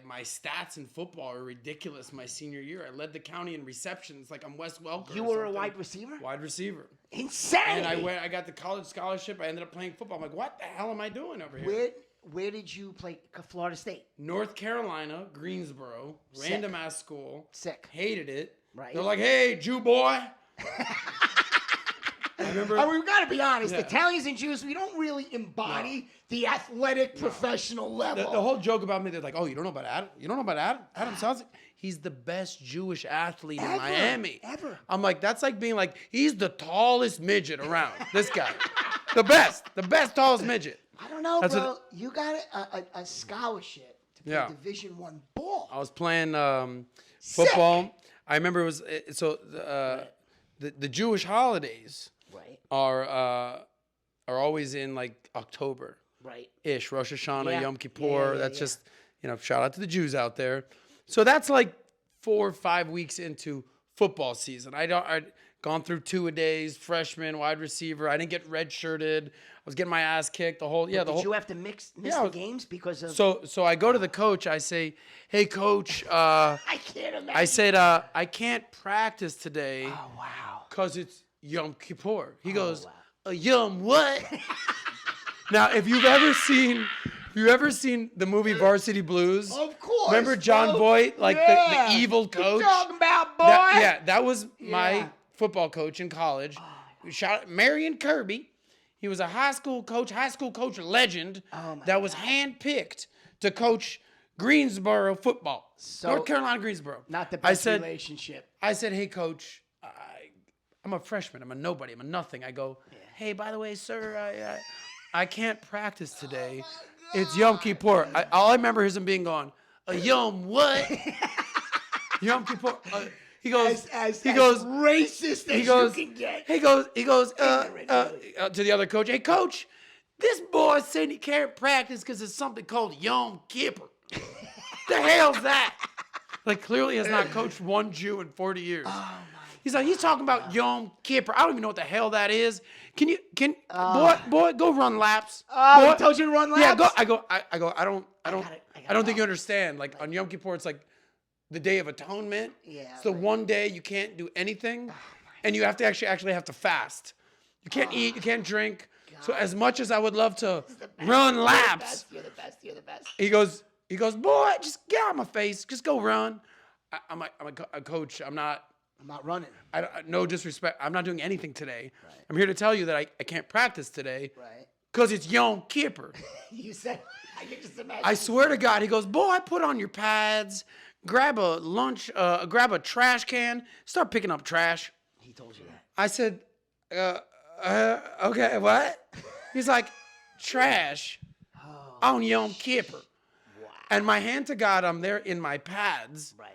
B: my stats in football are ridiculous. My senior year, I led the county in receptions. Like I'm Wes Welker.
A: You
B: or
A: were a
B: something.
A: wide receiver?
B: Wide receiver.
A: Insanity.
B: And I got the college scholarship. I ended up playing football. I'm like, what the hell am I doing over here?
A: Where did you play? Florida State.
B: North Carolina, Greensboro,
A: Sick.
B: random ass school.
A: Sick.
B: Hated it.
A: Right.
B: They're like, hey, Jew boy. I remember.
A: And we've got to be honest.
B: Yeah.
A: Italians and Jews, we don't really embody the athletic professional level.
B: The whole joke about me, they're like, oh, you don't know about Adam? You don't know about Adam? Adam sounds like he's the best Jewish athlete in Miami.
A: Ever.
B: I'm like, that's like being like, he's the tallest midget around. This guy. The best tallest midget.
A: I don't know,
B: That's
A: bro.
B: what-
A: You got a scholarship to play
B: Yeah.
A: Division I ball.
B: I was playing football. I remember it was, the Jewish holidays
A: Right.
B: are always in like October.
A: Right.
B: Ish, Rosh Hashanah,
A: Yeah.
B: Yom Kippur.
A: Yeah.
B: That's just, shout out to the Jews out there. So that's like 4 or 5 weeks into football season. I'd gone through 2-a-days, freshman, wide receiver. I didn't get redshirted. I was getting my ass kicked.
A: Did you have to miss the games because of?
B: So I go to the coach. I say, hey, coach.
A: I can't imagine.
B: I said, I can't practice today
A: Oh wow.
B: because it's Yom Kippur. He goes,
A: wow.
B: a Yom what? Now, if you've ever seen the movie Varsity Blues,
A: Of course.
B: remember John
A: bro.
B: Voight, like
A: Yeah.
B: the evil coach?
A: You talking about, boy?
B: That was my
A: Yeah.
B: football coach in college. Marion Kirby. He was a high school coach legend
A: Oh, my
B: that was handpicked to coach Greensboro football.
A: So-
B: North Carolina, Greensboro.
A: Not the
B: I
A: best
B: said,
A: relationship.
B: I said, hey, coach, I'm a freshman. I'm a nobody. I'm a nothing. I go, hey, by the way, sir, I can't practice today. It's Yom Kippur. All I remember is him being gone, a Yom what? Yom Kippur. He goes,
A: As racist as
B: you
A: can get.
B: He goes,
A: Ignorant,
B: to the other coach, hey, coach, this boy said he can't practice because it's something called Yom Kippur. The hell's that? Like, clearly has not coached one Jew in 40 years.
A: Oh,
B: He's like, he's talking about Yom Kippur. I don't even know what the hell that is. Boy, go run laps.
A: Oh,
B: Boy,
A: he told you to run laps?
B: Yeah, I don't think
A: go.
B: you understand. Like, on Yom Kippur, it's like the Day of Atonement.
A: Yeah,
B: It's the one day you can't do anything, and you have to actually have to fast. You can't eat, you can't drink. So as much as I would love to run laps,
A: You're the best. You're the best.
B: he goes, boy, just get out of my face. Just go run. I'm a coach. I'm not
A: running.
B: no disrespect. I'm not doing anything today. Right. I'm here to tell you that I can't practice today.
A: Right.
B: Because it's Yom Kippur.
A: You said, I can just imagine.
B: I swear to God, he goes, boy, put on your pads, grab a trash can, start picking up trash.
A: He told you that.
B: I said, okay, what? He's like, trash on Yom Kippur.
A: Wow.
B: And my hand to God, I'm there in my pads,
A: Right.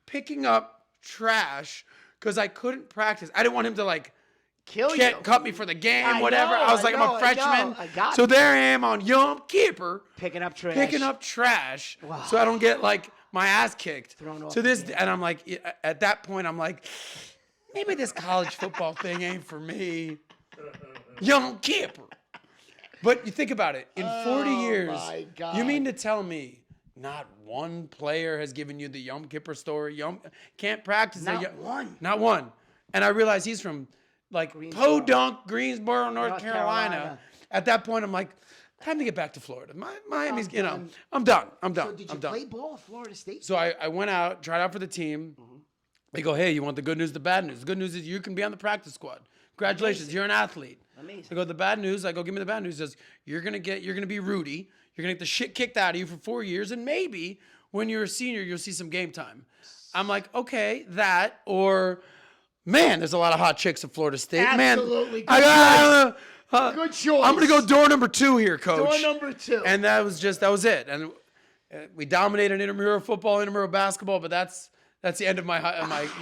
B: picking up trash because I couldn't practice. I didn't want him to like
A: Kill you.
B: cut me for the game,
A: I
B: whatever.
A: know,
B: I was like, I'm
A: I
B: a freshman.
A: know. I got
B: so
A: it.
B: there I am on Yom Kippur
A: Picking up trash.
B: trash
A: Wow.
B: so I don't get like my ass kicked.
A: Thrown off
B: To
A: the
B: this,
A: game.
B: and I'm like, at that point, I'm like, maybe this college football thing ain't for me. Yom Kippur. But you think about it. In 40 years,
A: my God.
B: you mean to tell me not one player has given you the Yom Kippur story? Can't practice.
A: Not one.
B: Not one. And I realize he's from like Podunk, Greensboro, North Carolina. At that point, I'm like, time to get back to Florida. Miami's, I'm done.
A: So did you play ball at Florida State?
B: So I went out, tried out for the team. They go, hey, you want the good news, the bad news? The good news is you can be on the practice squad. Congratulations, you're an athlete.
A: Amazing.
B: I go, the bad news, give me the bad news. He says, you're gonna be Rudy. You're gonna get the shit kicked out of you for 4 years, and maybe when you're a senior, you'll see some game time. I'm like, okay, that, or man, there's a lot of hot chicks at Florida State.
A: Absolutely.
B: Man,
A: Good choice.
B: I'm gonna go door number 2 here, coach.
A: Door number 2.
B: And that was it. And we dominated intramural football, intramural basketball, but that's That's the end of my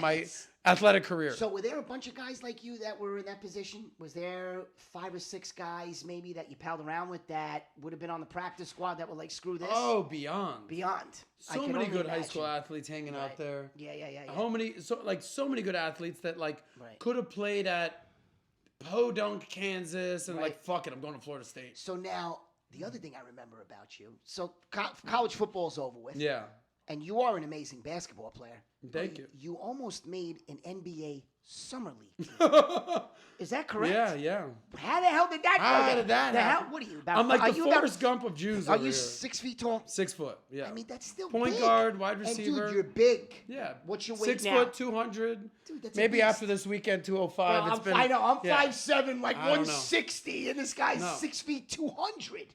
B: my athletic career.
A: So were there a bunch of guys like you that were in that position? Was there 5 or 6 guys maybe that you palled around with that would have been on the practice squad that were like, screw this?
B: Oh, beyond. I
A: So
B: can many good high school athletes hanging out there.
A: Yeah.
B: How many? So many good athletes that like
A: Right.
B: could have played at Podunk, Kansas, and
A: Right.
B: like fuck it, I'm going to Florida State.
A: So now the other thing I remember about you. So college football's over with.
B: Yeah.
A: And you are an amazing basketball player.
B: Thank you.
A: You almost made an NBA summer league team. Is that correct?
B: Yeah.
A: How the hell did that go?
B: How did that happen?
A: What are you about?
B: I'm like
A: are
B: the
A: you
B: Forrest Gump of Jews
A: Are
B: over
A: you
B: here.
A: 6 feet tall?
B: 6 foot, yeah.
A: I mean, that's still
B: Point
A: big.
B: guard, wide receiver.
A: And dude, you're big.
B: Yeah.
A: What's your weight
B: 6
A: now?
B: foot, 200.
A: Dude, that's a
B: Maybe
A: beast.
B: after this weekend, 205.
A: Bro,
B: It's been,
A: I know. I'm
B: yeah.
A: 5'7", like
B: I don't know.
A: 160, and this guy's
B: No.
A: 6 feet 200.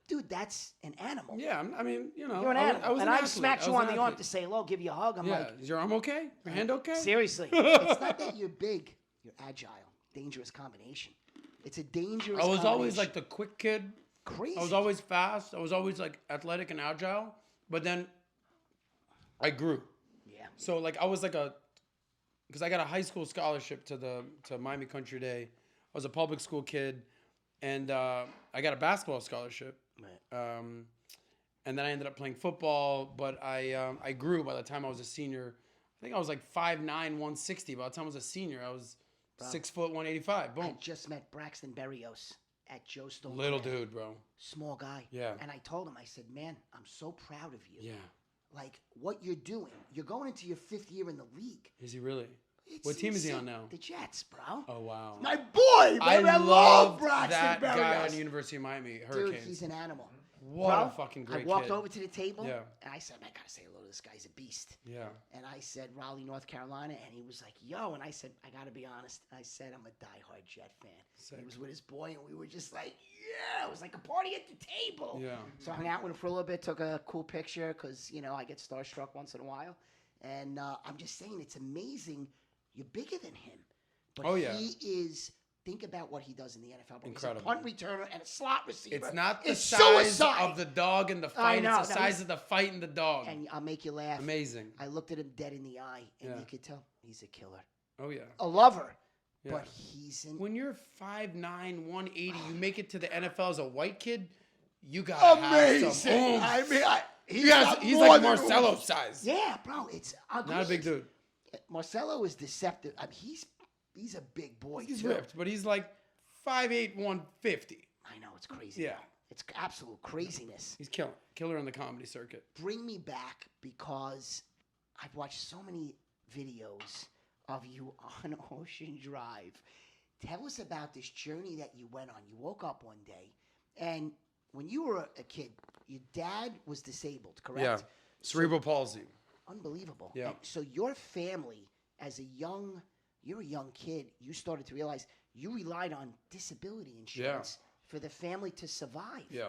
A: Dude, that's an animal.
B: Yeah, I mean, you know.
A: You're an animal.
B: I was
A: and
B: an
A: I
B: athlete.
A: smacked you
B: was
A: on
B: an
A: the arm
B: athlete.
A: to say hello, give you a hug. I'm
B: Yeah.
A: like,
B: Is your arm okay? Your hand okay?
A: seriously. It's not that you're big. You're agile. Dangerous combination. It's a dangerous
B: I was always
A: combination.
B: like the quick kid.
A: Crazy.
B: I was always fast. I was always like athletic and agile. But then I grew.
A: Yeah.
B: So like I was like because I got a high school scholarship to Miami Country Day. I was a public school kid, and I got a basketball scholarship.
A: Right.
B: And then I ended up playing football, but I grew by the time I was a senior. I think I was like 5'9", 160. By the time I was a senior, I was 6 foot, 185. Boom.
A: I just met Braxton Berrios at Joe Stone.
B: Little dude, bro.
A: Small guy.
B: Yeah.
A: And I told him, I said, man, I'm so proud of you.
B: Yeah.
A: Like, what you're doing. You're going into your 5th year in the league.
B: Is he really?
A: It's
B: What team is he
A: insane.
B: on now?
A: The Jets, bro.
B: Oh, wow.
A: My boy, man. I love Braxton
B: that
A: Berrios.
B: guy on the University of Miami, Hurricanes.
A: Dude, he's an animal.
B: What
A: Bro,
B: a fucking great
A: I walked
B: kid.
A: over to the table,
B: Yeah.
A: and I said, I got to say hello to this guy. He's a beast.
B: Yeah.
A: And I said, Raleigh, North Carolina. And he was like, yo. And I said, I got to be honest. I said, I'm a diehard Jet fan.
B: Sick.
A: He was with his boy, and we were just like, yeah. It was like a party at the table.
B: Yeah.
A: So I hung out with him for a little bit, took a cool picture because, you know, I get starstruck once in a while. And I'm just saying, it's amazing. You're bigger than him. But
B: Oh, yeah.
A: he is... Think about what he does in the NFL. Bro.
B: Incredible.
A: He's a punt returner and a slot receiver.
B: It's not the
A: It's
B: size
A: suicide.
B: of the dog and the
A: I
B: fight.
A: know.
B: It's the
A: No,
B: size of the fight and the dog.
A: And I'll make you laugh.
B: Amazing.
A: I looked at him dead in the eye, and
B: Yeah.
A: you could tell he's a killer.
B: Oh, yeah.
A: A lover.
B: Yeah.
A: But he's in...
B: When you're 5'9", 180, you make it to the NFL as a white kid, you gotta have some
A: Amazing.
B: oomph.
A: I mean,
B: He's like Marcello size.
A: Yeah, bro. It's ugly.
B: Not a big dude.
A: Marcello is deceptive. I mean, he's a big boy,
B: He's
A: too.
B: ripped, but he's like 5'8", 150.
A: I know. It's crazy.
B: Yeah.
A: Bro. It's absolute craziness.
B: He's killer on the comedy circuit.
A: Bring me back because I've watched so many videos of you on Ocean Drive. Tell us about this journey that you went on. You woke up one day, and when you were a kid, your dad was disabled, correct?
B: Yeah. Cerebral palsy.
A: Unbelievable.
B: Yeah.
A: And so your family, you're a young kid, you started to realize you relied on disability insurance for the family to survive.
B: Yeah.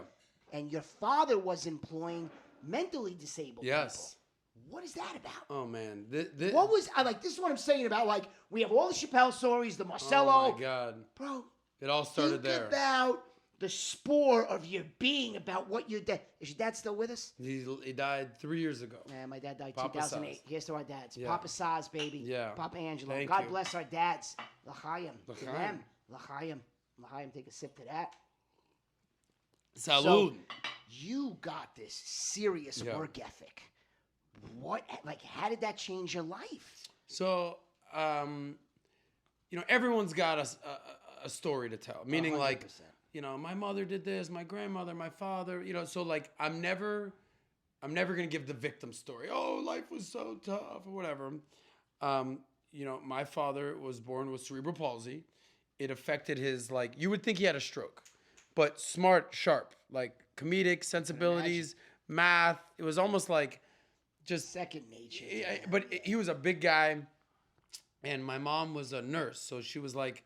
A: And your father was employing mentally disabled
B: Yes.
A: people. What is that about?
B: Oh, man.
A: What was this is what I'm saying about, like, we have all the Chappelle stories, the Marcello.
B: Oh, my God.
A: Bro,
B: It all started
A: think
B: there.
A: about the spore of your being, about what your dad... Is your dad still with us?
B: He died 3 years ago.
A: Man, my dad died
B: Papa
A: 2008.
B: Saz.
A: Here's to our dads.
B: Yeah.
A: Papa Saz, baby.
B: Yeah.
A: Papa Angelo.
B: Thank
A: God
B: you.
A: bless our dads. L'chaim. To
B: L'chaim.
A: them. L'chaim. L'chaim. Take a sip to that.
B: Salud.
A: So, you got this serious
B: Yeah.
A: work ethic. How did that change your life?
B: So, everyone's got a story to tell. Meaning,
A: 100%.
B: my mother did this, my grandmother, my father. So like, I'm never gonna give the victim story. Oh, life was so tough or whatever. My father was born with cerebral palsy. It affected his, like, you would think he had a stroke, but smart, sharp, like comedic sensibilities, math. It was almost like just
A: Second nature.
B: but he was a big guy, and my mom was a nurse, so she was like,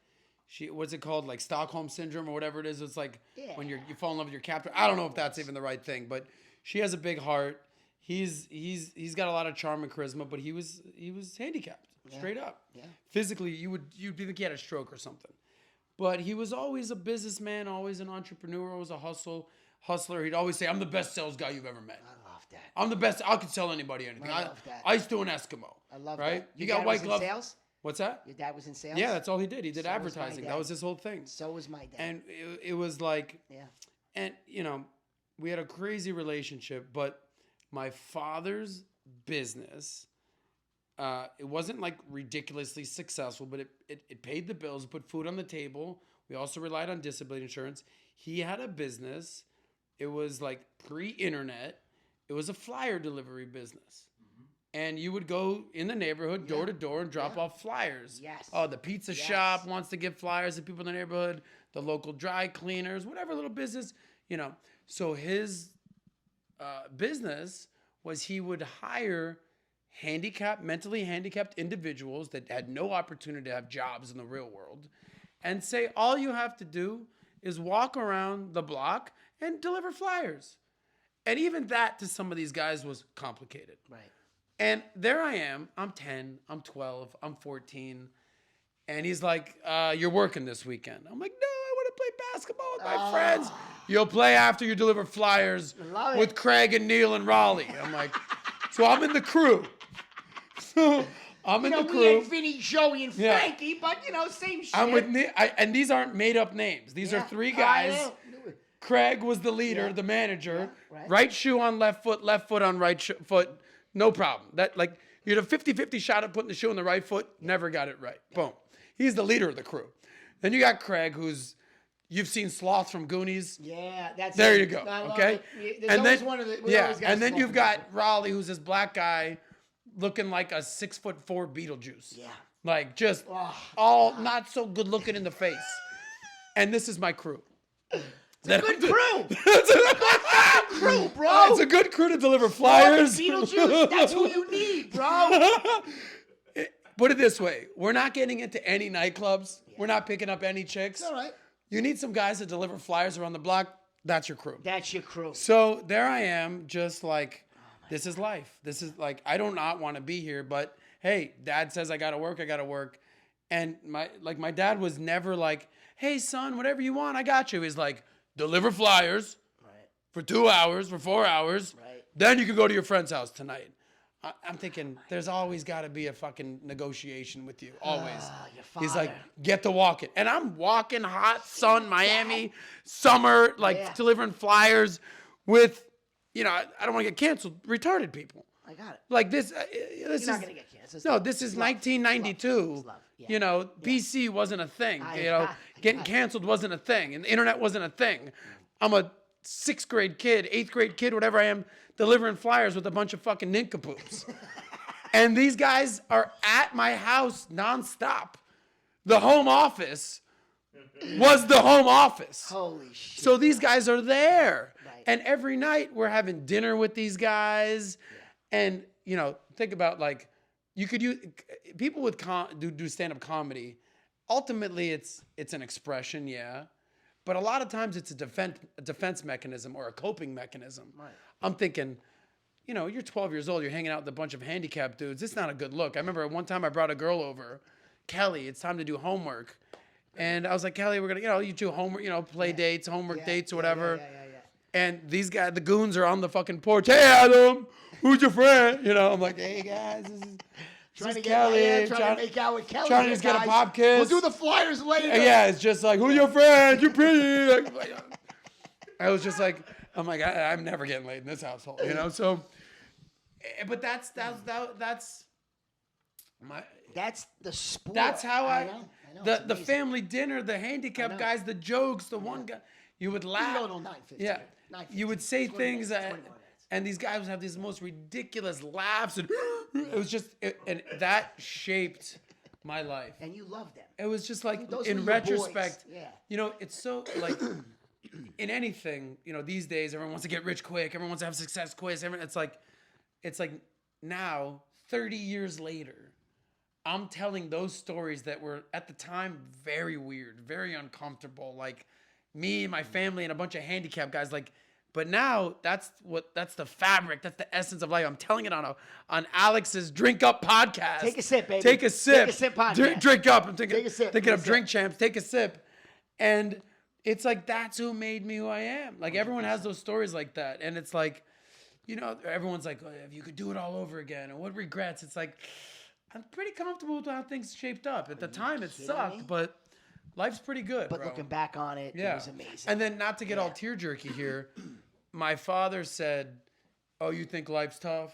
B: what's it called, like Stockholm syndrome or whatever it is. It's like when you fall in love with your captor. I don't know if that's even the right thing, but she has a big heart. He's got a lot of charm and charisma, but he was handicapped, straight up.
A: Yeah.
B: Physically, you'd think he had a stroke or something. But he was always a businessman, always an entrepreneur, always a hustler. He'd always say, "I'm the best sales guy you've ever met."
A: I love that.
B: I'm the best. I could sell anybody anything.
A: I love that.
B: I used to an Eskimo.
A: I love
B: right?
A: that.
B: You
A: Your
B: got
A: dad
B: white
A: was in
B: glove.
A: sales?
B: What's that?
A: Your dad was in sales?
B: Yeah, that's all he did. He did
A: So was my
B: advertising.
A: dad.
B: That was his whole thing.
A: So was my dad.
B: And it was like,
A: yeah.
B: and we had a crazy relationship, but my father's business, it wasn't like ridiculously successful, but it paid the bills, put food on the table. We also relied on disability insurance. He had a business. It was like pre-internet. It was a flyer delivery business. And you would go in the neighborhood, door to door, and drop off flyers.
A: Yes.
B: Oh, the pizza shop wants to give flyers to people in the neighborhood, the local dry cleaners, whatever little business, So his business was he would hire mentally handicapped individuals that had no opportunity to have jobs in the real world and say, all you have to do is walk around the block and deliver flyers. And even that to some of these guys was complicated.
A: Right.
B: And there I am. I'm 10, I'm 12, I'm 14. And he's like, you're working this weekend. I'm like, no, I want to play basketball with my friends. You'll play after you deliver flyers with Craig and Neil and Raleigh. I'm like, so I'm in the crew. So I'm in the crew.
A: We had Vinny, Joey, and Frankie, but, same shit.
B: I'm with Neil. And these aren't made up names. These are three guys. Craig was the leader, the manager.
A: Yeah,
B: right shoe on left foot on right foot. No problem. That you had a 50-50 shot at putting the shoe on the right foot. Never got it right. Boom. He's the leader of the crew. Then you got Craig, you've seen Sloth from Goonies.
A: Yeah, that's
B: there
A: it.
B: you go. Okay.
A: And then
B: and then you've got Raleigh, who's this black guy, looking like a 6'4" Beetlejuice.
A: Yeah.
B: Like just all not so good looking in the face. And this is my crew.
A: It's a good crew. It's a good crew, bro.
B: It's a good crew to deliver flyers.
A: Beetlejuice, that's who you need, bro.
B: Put it this way. We're not getting into any nightclubs. Yeah. We're not picking up any chicks.
A: All right.
B: You need some guys to deliver flyers around the block. That's your crew.
A: That's your crew.
B: So there I am, just like, this is life. This is like, I do not want to be here, but hey, dad says I got to work. And my dad was never like, hey, son, whatever you want, I got you. He's like, deliver flyers for 2 hours, for 4 hours.
A: Right.
B: Then you can go to your friend's house tonight. I'm thinking, there's always got to be a fucking negotiation with you. Always. He's like, get to walking. And I'm walking, hot sun, Miami, summer, delivering flyers with, I don't want to get canceled, retarded people.
A: I got it.
B: Like this.
A: You're not going to get canceled.
B: No, this is 1992.
A: Love. Yeah.
B: BC wasn't a thing. Getting canceled wasn't a thing. And the internet wasn't a thing. I'm a 6th grade kid, 8th grade kid, whatever I am, delivering flyers with a bunch of fucking nincompoops. And these guys are at my house nonstop. The home office was the home office.
A: Holy shit.
B: So these guys are there.
A: Right.
B: And every night we're having dinner with these guys. Yeah. And, think about you could use people with do stand-up comedy. Ultimately, it's an expression, yeah. But a lot of times it's a defense mechanism or a coping mechanism. Right. I'm thinking, you're 12 years old. You're hanging out with a bunch of handicapped dudes. It's not a good look. I remember one time I brought a girl over. Kelly, it's time to do homework. And I was like, Kelly, we're going to, you do homework, play dates, homework dates or whatever. Yeah. And these guys, the goons are on the fucking porch. Hey, Adam, who's your friend? I'm like, hey, guys, this is Kelly.
A: Trying to make out with Kelly.
B: Trying to just get a pop kiss.
A: We'll do the flyers later.
B: Yeah, it's just like, who's your friend? You're pretty. I was just like, I'm like, I'm never getting laid in this household, So, but that's my.
A: That's the sport.
B: That's how I
A: know.
B: The family dinner, the handicapped guys, the jokes, the one guy, you would laugh.
A: No, 9:15.
B: Yeah, you would say things and these guys would have these most ridiculous laughs, and it was just, and that shaped my life.
A: And you loved them.
B: It was just like,
A: Those
B: in
A: were your
B: retrospect,
A: boys.
B: it's so like, in anything, these days, everyone wants to get rich quick, everyone wants to have success quick. It's like now, 30 years later, I'm telling those stories that were at the time very weird, very uncomfortable. Like me, my family, and a bunch of handicapped guys. But now that's the fabric, that's the essence of life. I'm telling it on Alex's Drink Up podcast.
A: Take a sip, baby.
B: Take a sip.
A: Take a sip podcast.
B: Drink up. I'm thinking,
A: Take a sip.
B: Thinking of Drink Champs. Take a sip. And it's like, that's who made me who I am. Like everyone has those stories like that. And it's like, everyone's like, oh, if you could do it all over again, and what regrets? It's like, I'm pretty comfortable with how things shaped up. At the time, it sucked, but life's pretty good.
A: But
B: bro.
A: looking back on it, it was amazing.
B: And then, not to get all tear jerky here, my father said, "Oh, you think life's tough?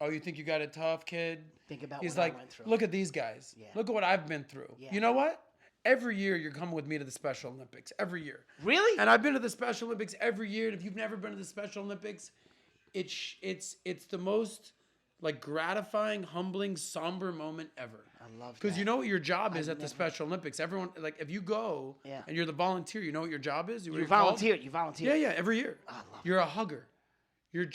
B: Oh, you think you got it tough, kid?"
A: Think about
B: He's
A: what
B: like,
A: I went through.
B: "Look at these guys.
A: Yeah.
B: Look at what I've been through.
A: Yeah.
B: You know what? Every year you're coming with me to the Special Olympics. Every year.
A: Really?
B: And I've been to the Special Olympics every year. And if you've never been to the Special Olympics, it's the most like gratifying, humbling, somber moment ever.
A: I love that.
B: Because you know what your job is at the Special Olympics. Everyone, like, if you go and you're the volunteer, you know what your job is?
A: You volunteered. You volunteered.
B: Yeah, every year.
A: I love
B: You're a hugger.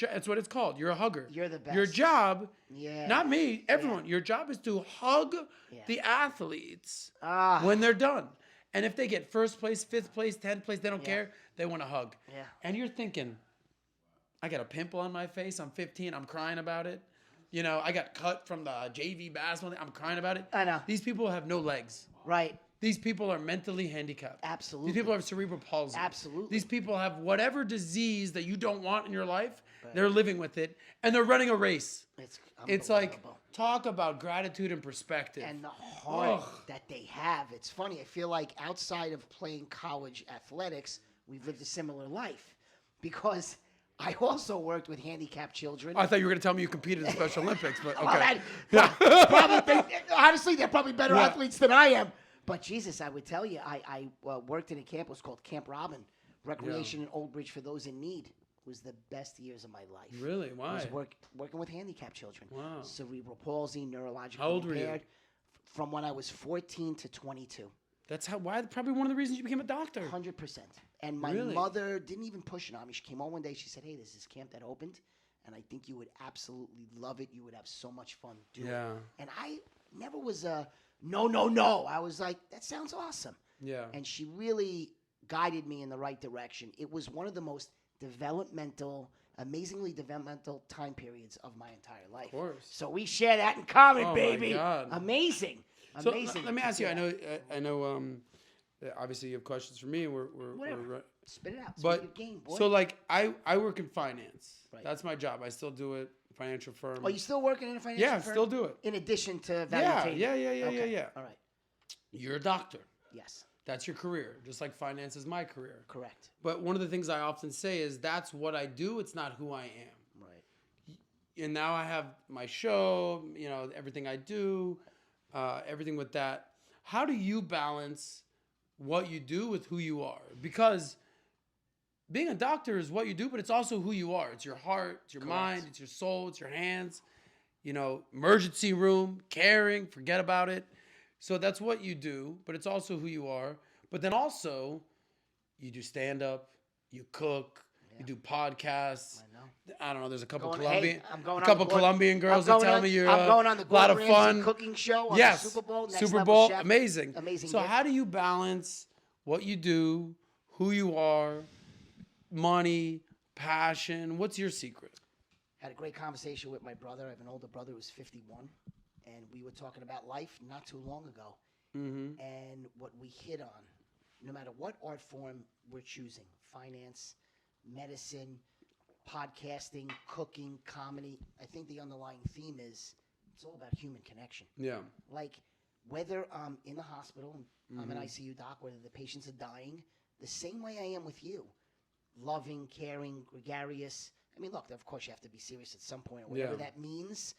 B: That's what it's called. You're a hugger.
A: You're the best.
B: Your job,
A: Yeah.
B: not me, everyone. Your job is to hug the athletes when they're done. And if they get first place, fifth place, 10th place, they don't care. They want a hug.
A: Yeah.
B: And you're thinking, I got a pimple on my face. I'm 15. I'm crying about it. I got cut from the JV basketball. I'm crying about it.
A: I know.
B: These people have no legs.
A: Right.
B: These people are mentally handicapped.
A: Absolutely.
B: These people have cerebral palsy.
A: Absolutely.
B: These people have whatever disease that you don't want in your life. They're living with it, and they're running a race. It's like, talk about gratitude and perspective.
A: And the heart that they have. It's funny. I feel like outside of playing college athletics, we've lived a similar life. Because I also worked with handicapped children.
B: I thought you were going to tell me you competed in the Special Olympics, but okay.
A: Honestly, they're probably better athletes than I am. But Jesus, I would tell you, I worked in a camp. It was called Camp Robin, recreation in Old Bridge for those in need. It was the best years of my life.
B: Really? Why?
A: I was working with handicapped children.
B: Wow.
A: Cerebral palsy, neurologically
B: How old were you?
A: From when I was 14 to 22.
B: That's probably one of the reasons you became a doctor.
A: 100%. And my mother didn't even push it on me. She came on one day. She said, "Hey, there's this camp that opened, and I think you would absolutely love it. You would have so much fun doing it." And I never was a no. I was like, that sounds awesome.
B: Yeah.
A: And she really guided me in the right direction. It was one of the most amazingly developmental time periods of my entire life. Of
B: course.
A: So we share that in common, baby.
B: My God.
A: Amazing.
B: So let me ask you. I know. Obviously, you have questions for me. We're
A: spit it out.
B: But
A: Spit your game, boy.
B: so like I work in finance.
A: Right.
B: That's my job. I still do it. Financial firm.
A: Oh, you still working in a financial firm?
B: Yeah, still do it.
A: In addition to Valutainment?
B: Yeah.
A: All right.
B: You're a doctor.
A: Yes.
B: That's your career, just like finance is my career.
A: Correct.
B: But one of the things I often say is that's what I do. It's not who I am.
A: Right.
B: And now I have my show, everything I do, everything with that. How do you balance what you do with who you are? Because being a doctor is what you do, but it's also who you are. It's your heart, it's your mind, it's your soul, it's your hands. Emergency room, caring, forget about it. So that's what you do, but it's also who you are. But then also, you do stand-up, you cook, you do podcasts.
A: I know.
B: I don't know. There's a couple
A: Colombian
B: Colombian girls that tell me you're
A: I'm going on the
B: a lot of
A: Gordon
B: fun
A: Ramsay cooking show on
B: yes.
A: the Super Bowl. Next
B: Super
A: Level
B: Bowl,
A: Chef.
B: amazing.
A: Amazing.
B: So
A: gift.
B: how do you balance what you do, who you are, money, passion? What's your secret?
A: Had a great conversation with my brother. I have an older brother who's 51, and we were talking about life not too long ago.
B: Mm-hmm.
A: And what we hit on, no matter what art form we're choosing, finance, medicine, podcasting, cooking, comedy, I think the underlying theme is it's all about human connection.
B: Yeah.
A: Like whether I'm in the hospital, I'm an ICU doc, whether the patients are dying, the same way I am with you, loving, caring, gregarious. I mean, look, of course you have to be serious at some point, or whatever that means.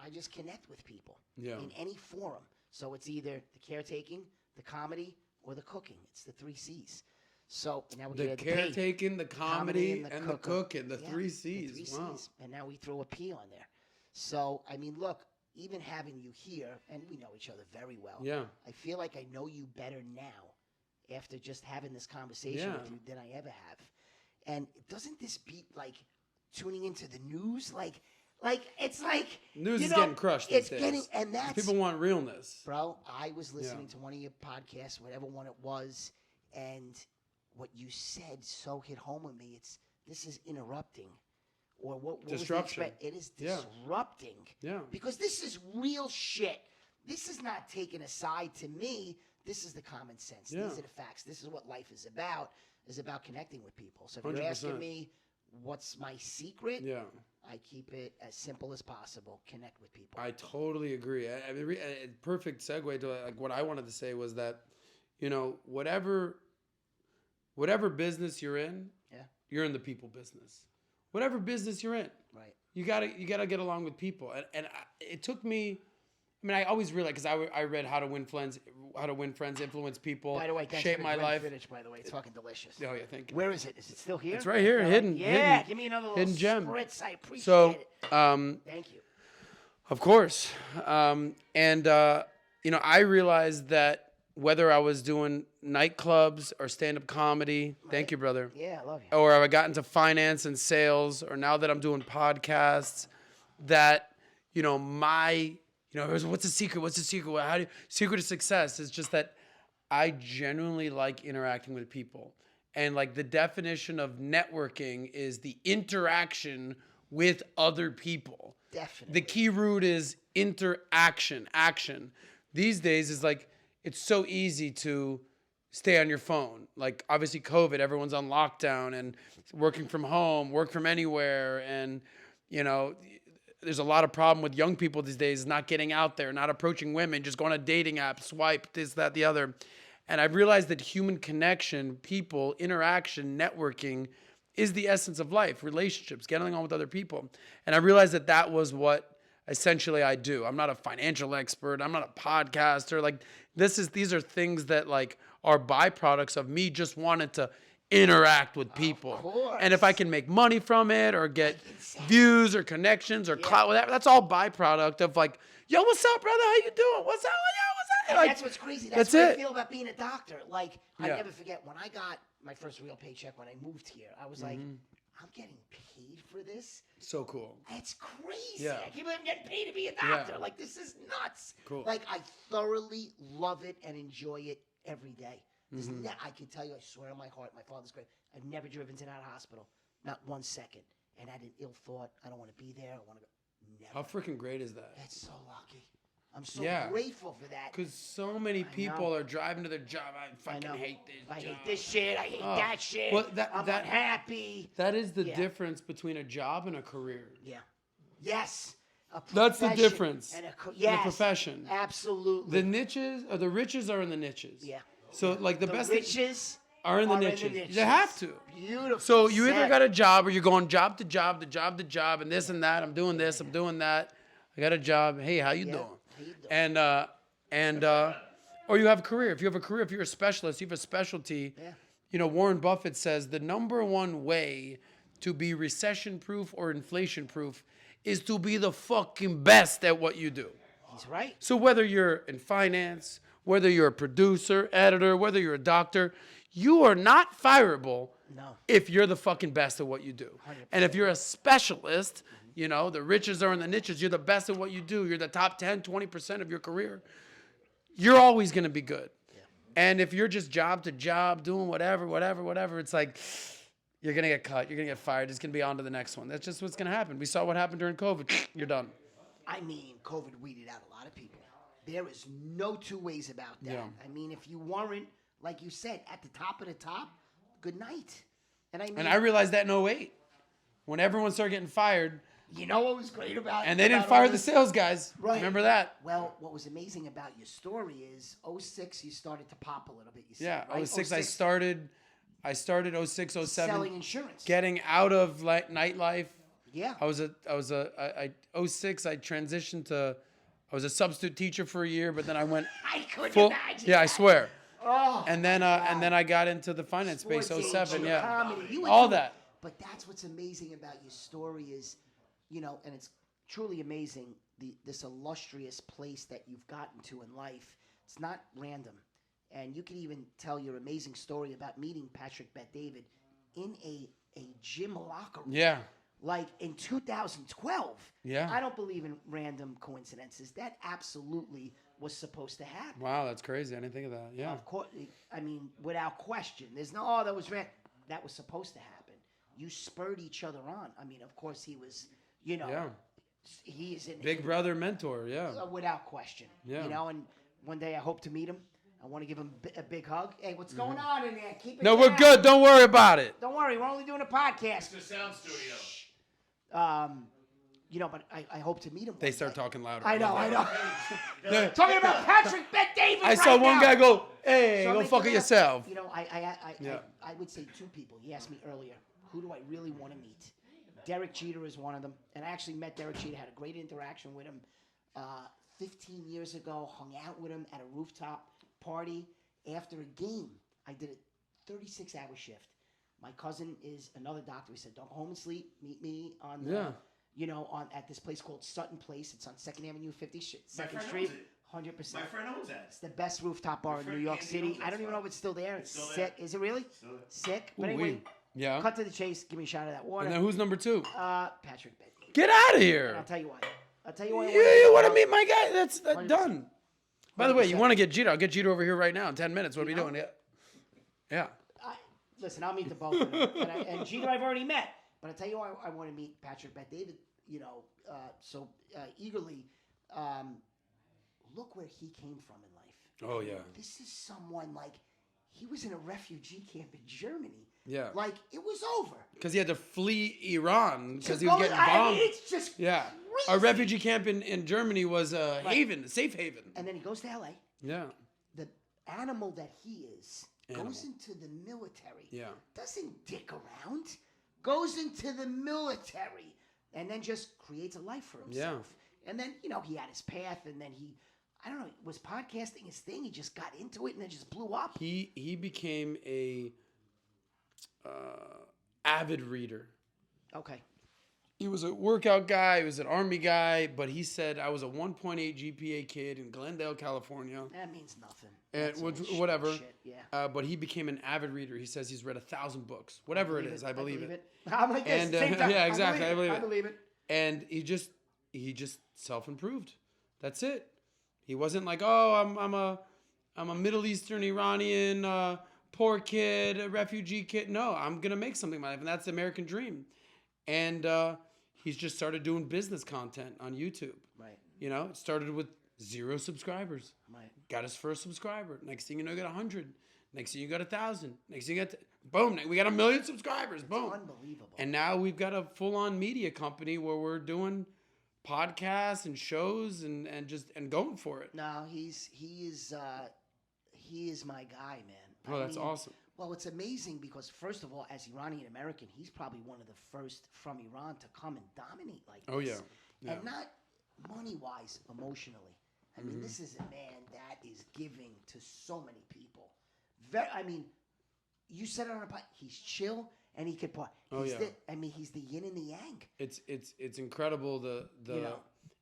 A: I just connect with people in any forum. So it's either the caretaking, the comedy, or the cooking. It's the 3 C's. So now we
B: the caretaking, the comedy, and the cooking. The 3 C's.
A: The 3
B: wow.
A: C's. And now we throw a P on there. So, I mean, look, even having you here, and we know each other very well.
B: Yeah.
A: I feel like I know you better now after just having this conversation with you than I ever have. And doesn't this beat like tuning into the news? Like it's like
B: news is getting crushed. It's
A: getting, and that's
B: people want realness,
A: bro. I was listening to one of your podcasts, whatever one it was, and what you said so hit home with me. This is interrupting, or what
B: disruption.
A: It is disrupting.
B: Yeah.
A: Because this is real shit. This is not taken aside to me. This is the common sense.
B: Yeah.
A: These are the facts. This is what life is about. Is about connecting with people. So if
B: 100%.
A: you're asking me, what's my secret?
B: Yeah.
A: I keep it as simple as possible. Connect with people.
B: I totally agree. I mean, a perfect segue to like what I wanted to say was that, you know, whatever business you're in, you're in the people business. Whatever business you're in,
A: Right.
B: you gotta get along with people. It took me. I mean, I always realized because I read How to Win Friends, Influence People,
A: By the way, thanks
B: Shape
A: for the
B: My
A: great
B: life.
A: finish, by the way, it's fucking delicious.
B: Oh yeah, thank you.
A: Where is it? Is it still here?
B: It's right here, hidden.
A: Yeah,
B: hidden,
A: give me another little
B: hidden gem.
A: spritz. I appreciate
B: So,
A: it. Thank you.
B: Of course, you know, I realized that whether I was doing nightclubs or stand-up comedy, thank you, brother.
A: Yeah, I love you.
B: Or I got into finance and sales, or now that I'm doing podcasts, that, you know, what's the secret? What's the secret? Secret of success is just that I genuinely like interacting with people. And like the definition of networking is the interaction with other people.
A: Definitely.
B: The key root is interaction, action. These days is like, it's so easy to stay on your phone. Like obviously COVID, everyone's on lockdown and working from home, work from anywhere. And, you know, there's a lot of problem with young people these days, not getting out there, not approaching women, just going on a dating app, swipe, this, that, the other. And I've realized that human connection, people, interaction, networking is the essence of life, relationships, getting on with other people. And I realized that that was what essentially I do. I'm not a financial expert. I'm not a podcaster. Like these are things that like are byproducts of me just wanting to interact with people. And if I can make money from it or get views or connections or clout, whatever, that's all byproduct of like, yo, what's up, brother? How you doing? What's up?
A: And
B: Like,
A: that's what's crazy. That's what I feel about being a doctor. Like, I
B: Yeah.
A: never forget when I got my first real paycheck when I moved here. I was like, I'm getting paid for this.
B: So cool.
A: It's crazy.
B: Yeah.
A: I can't believe I'm getting paid to be a doctor.
B: Yeah.
A: Like, this is nuts.
B: Cool.
A: Like, I thoroughly love it and enjoy it every day. I can tell you, I swear on my heart, my father's great. I've never driven in and out of hospital, not 1 second, and had an ill thought. I don't want to be there. I want to go. Never.
B: How freaking great is that?
A: That's so lucky. I'm so
B: Yeah.
A: grateful for that.
B: Because so many people are driving to their job. I fucking
A: know.
B: hate this job.
A: I hate this shit. I hate that shit.
B: Well,
A: I'm unhappy.
B: That is the difference between a job and a career.
A: Yeah. Yes.
B: That's the difference.
A: And
B: The profession.
A: Absolutely.
B: The niches, or the riches are in the niches.
A: Yeah.
B: So like the best
A: riches
B: are in the niches. You have to.
A: Beautiful.
B: So you either
A: said.
B: got a job or you're going job to job to job to job and this and that. I'm doing this. I'm doing that. I got a job. Hey, how you doing?
A: How you doing?
B: Or you have a career. If you have a career, if you're a specialist, you have a specialty.
A: Yeah.
B: You know, Warren Buffett says the number one way to be recession-proof or inflation-proof is to be the fucking best at what you do.
A: He's right.
B: So whether you're in finance, whether you're a producer, editor, whether you're a doctor, you are not fireable if you're the fucking best at what you do. 100%. And if you're a specialist, you know, the riches are in the niches. You're the best at what you do. You're the top 10, 20% of your career. You're always going to be good. Yeah. And if you're just job to job, doing whatever, it's like you're going to get cut. You're going to get fired. It's going to be on to the next one. That's just what's going to happen. We saw what happened during COVID. You're done.
A: I mean, COVID weeded out a lot of people. There is no two ways about that.
B: Yeah.
A: I mean, if you weren't, like you said, at the top of the top, good night. And
B: I realized that in 2008 when everyone started getting fired.
A: You know what was great about it?
B: And they didn't fire the sales guys. Right. Remember that?
A: Well, what was amazing about your story is 2006 you started to pop a little bit. You said,
B: yeah,
A: right?
B: 2006 I started 2006, 2007.
A: Selling insurance.
B: Getting out of nightlife.
A: Yeah.
B: 2006 I transitioned to, I was a substitute teacher for a year, but then I went
A: I couldn't
B: full,
A: imagine.
B: yeah,
A: that.
B: I swear.
A: Oh.
B: And then I got into the finance space,
A: Sports
B: 07,
A: agent,
B: yeah.
A: comedy.
B: All that.
A: But that's what's amazing about your story is, you know, and it's truly amazing, this illustrious place that you've gotten to in life. It's not random. And you can even tell your amazing story about meeting Patrick Bet-David in a gym locker room.
B: Yeah.
A: Like in 2012.
B: Yeah.
A: I don't believe in random coincidences. That absolutely was supposed to happen.
B: Wow, that's crazy. I didn't think of that. Yeah.
A: Of course, I mean, without question. There's no, that was random. That was supposed to happen. You spurred each other on. I mean, of course, he was, you know, he is in
B: Big brother mentor, yeah.
A: Without question.
B: Yeah.
A: You know, and one day I hope to meet him. I want to give him a big hug. Hey, what's going on in there? Keep it
B: No,
A: down.
B: we're good. Don't worry about it.
A: Don't worry, we're only doing a podcast.
C: It's a sound studio.
A: But I hope to meet him.
B: They start talking louder.
A: I know. Talking about Patrick Bet-David.
B: I saw one guy go, "Hey,
A: So
B: go
A: I'm
B: fuck it
A: making
B: yourself."
A: I would say two people. He asked me earlier, who do I really want to meet? Derek Jeter is one of them, and I actually met Derek Jeter. Had a great interaction with him 15 years ago. Hung out with him at a rooftop party after a game. I did a 36-hour shift. My cousin is another doctor. He said, "Don't go home and sleep. Meet me on the." At this place called Sutton Place. It's on 2nd Avenue, 52nd Street. 100%.
C: My friend owns that.
A: It's the best rooftop bar in New York City. I don't even know if it's still there. It's sick. Is it really? Sick. But anyway, cut to the chase. Give me a shot of that water.
B: And then who's number 2?
A: Patrick Bet-David.
B: Get out of
A: And
B: here.
A: I'll tell you why.
B: You want to meet my guy? That's done. By the way, you
A: 100%.
B: want to get Jeter? I'll get Jeter over here right now in 10 minutes. What are we doing? Yeah.
A: Listen, I'll meet the both of them. And Jeter I've already met. But I'll tell you why I want to meet Patrick Bet-David, so eagerly. Look where he came from in life.
B: Oh, yeah.
A: This is someone he was in a refugee camp in Germany.
B: Yeah.
A: It was over.
B: Because he had to flee Iran because he was getting
A: I
B: bombed.
A: mean, it's just
B: Yeah.
A: crazy.
B: A refugee camp in Germany was a haven, a safe haven.
A: And then he goes to L.A.
B: Yeah.
A: The animal that he is goes into the military.
B: Yeah.
A: Doesn't dick around. Goes into the military. And then just creates a life for himself. Yeah. And then, he had his path. And then I don't know, was podcasting his thing? He just got into it and then just blew up?
B: He became a avid reader.
A: Okay.
B: He was a workout guy. He was an Army guy. But he said, I was a 1.8 GPA kid in Glendale, California.
A: That means nothing.
B: And whatever.
A: Shit, yeah.
B: But he became an avid reader. He says he's read 1,000 books. Whatever it is, I believe it.
A: I'm like this.
B: And,
A: Same time.
B: yeah, exactly.
A: I believe it.
B: And he just self-improved. That's it. He wasn't like, oh, I'm a Middle Eastern Iranian poor kid, a refugee kid. No, I'm gonna make something in my life, and that's the American dream. And he's just started doing business content on YouTube.
A: Right.
B: It started with 0 subscribers.
A: Right.
B: Got his first subscriber. Next thing you know, you got 100. Next thing you got 1,000. Next thing you got boom. We got 1 million subscribers. Boom.
A: Unbelievable.
B: And now we've got a full-on media company where we're doing podcasts and shows and going for it.
A: No, he is my guy, man.
B: Oh, that's awesome.
A: Well, it's amazing because first of all, as Iranian American, he's probably one of the first from Iran to come and dominate like this.
B: Oh yeah.
A: And not money-wise, emotionally. I mean, this is a man that is giving to so many people. You said it on a podcast. He's chill and he could part. He's the yin and the yang.
B: It's incredible.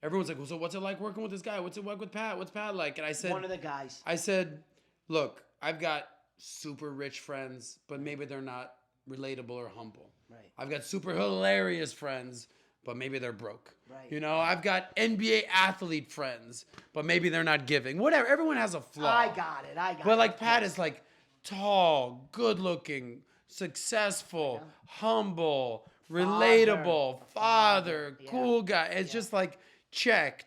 B: Everyone's like, well, so what's it like working with this guy? What's it like with Pat? What's Pat like? And I said,
A: one of the guys.
B: I said, look, I've got super rich friends, but maybe they're not relatable or humble.
A: Right.
B: I've got super hilarious friends, but maybe they're broke.
A: Right.
B: I've got NBA athlete friends, but maybe they're not giving. Whatever. Everyone has a flaw.
A: I got it.
B: But like Pat is like tall, good looking, successful, humble, relatable, father, cool guy. It's just like check.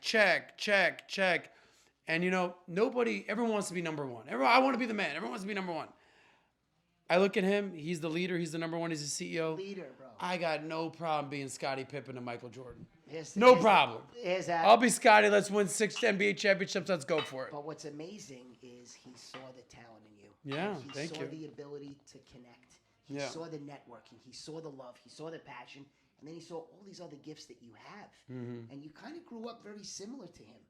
B: And everyone wants to be number one. I want to be the man. Everyone wants to be number one. I look at him. He's the leader. He's the number one. He's the CEO.
A: Leader, bro.
B: I got no problem being Scottie Pippen and Michael Jordan.
A: No
B: problem. I'll be Scottie. Let's win 6 NBA championships. Let's go for it.
A: But what's amazing is he saw the talent in you.
B: Yeah,
A: He saw the ability to connect. He saw the networking. He saw the love. He saw the passion. And then he saw all these other gifts that you have. Mm-hmm. And you kind of grew up very similar to him.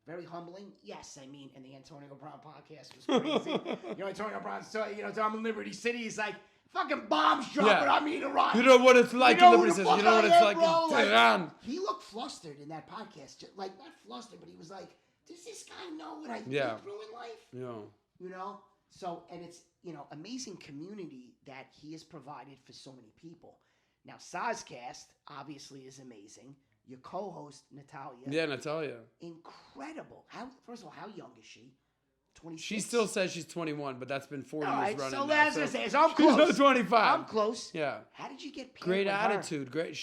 A: Very humbling. Yes, and the Antonio Brown podcast was crazy. Antonio Brown's I'm in Liberty City. He's like, fucking bombs dropping on me in Iran.
B: You know what it's like in Liberty City. You know what it's like in Tehran.
A: He looked flustered in that podcast. Not flustered, but he was like, does this guy know what I've been through in life?
B: Yeah.
A: So, and it's, amazing community that he has provided for so many people. Now, Soscast obviously is amazing. Your co-host, Natalia.
B: Yeah, Natalia.
A: Incredible. First of all, how young is she? 26?
B: She still says she's 21, but that's been 40 years running
A: so
B: now.
A: that's what I say. So I'm close.
B: She's 25.
A: I'm close.
B: Yeah.
A: How did you get paired
B: Great
A: with
B: attitude. Great.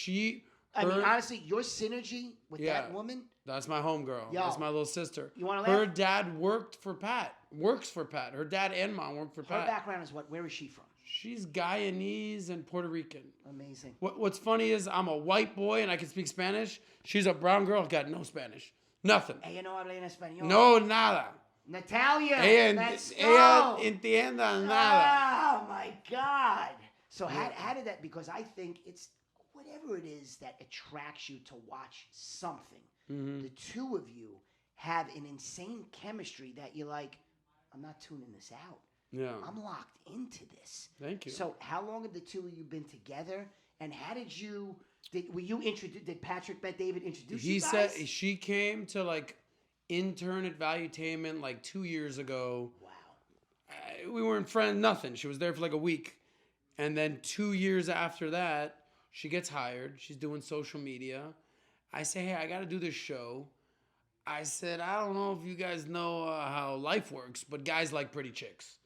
A: I mean, honestly, your synergy with that woman.
B: That's my homegirl.
A: Yo,
B: That's my little sister.
A: You want to
B: Her
A: laugh?
B: dad works for Pat. Her dad and mom work for Pat.
A: Her background is what? Where is she from?
B: She's Guyanese and Puerto Rican.
A: Amazing.
B: What's funny is I'm a white boy and I can speak Spanish. She's a brown girl, got no Spanish. Nothing.
A: Ella no habla en español.
B: No, nada.
A: Natalia, let's go.
B: Ella entienda nada.
A: Oh, my God. So how did that, because I think it's whatever it is that attracts you to watch something.
B: Mm-hmm.
A: The two of you have an insane chemistry that you're like, I'm not tuning this out.
B: Yeah.
A: I'm locked into this.
B: Thank you.
A: So how long have the two of you been together? And how did did Patrick Bet David introduce you guys?
B: He said she came to like intern at Valutainment like 2 years ago.
A: Wow.
B: We weren't friends, nothing. She was there for like a week. And then 2 years after that, she gets hired. She's doing social media. I say, hey, I got to do this show. I said, I don't know if you guys know how life works, but guys like pretty chicks.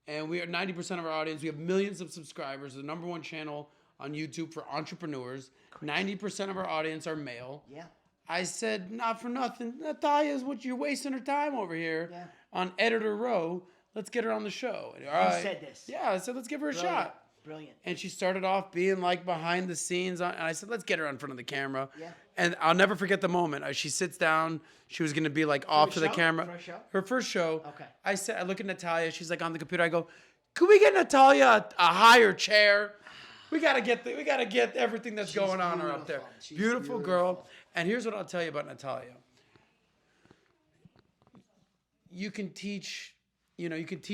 B: And we are 90% of our audience. We have millions of subscribers. The number one channel on YouTube for entrepreneurs. 90% of our audience are male.
A: Yeah.
B: I said, not for nothing. Natalia's what you're wasting her time over here on Editor Row. Let's get her on the show.
A: You said this.
B: Yeah, I said, let's give her a shot.
A: Brilliant.
B: And she started off being like behind the scenes. And I said, let's get her in front of the camera.
A: Yeah.
B: And I'll never forget the moment. She sits down. She was going to be like off to the camera.
A: First show?
B: Her first show.
A: Okay.
B: I look at Natalia. She's like on the computer. I go, could we get Natalia a higher chair? We gotta get everything that's going on her up there.
A: She's
B: Beautiful girl. And here's what I'll tell you about Natalia. You can teach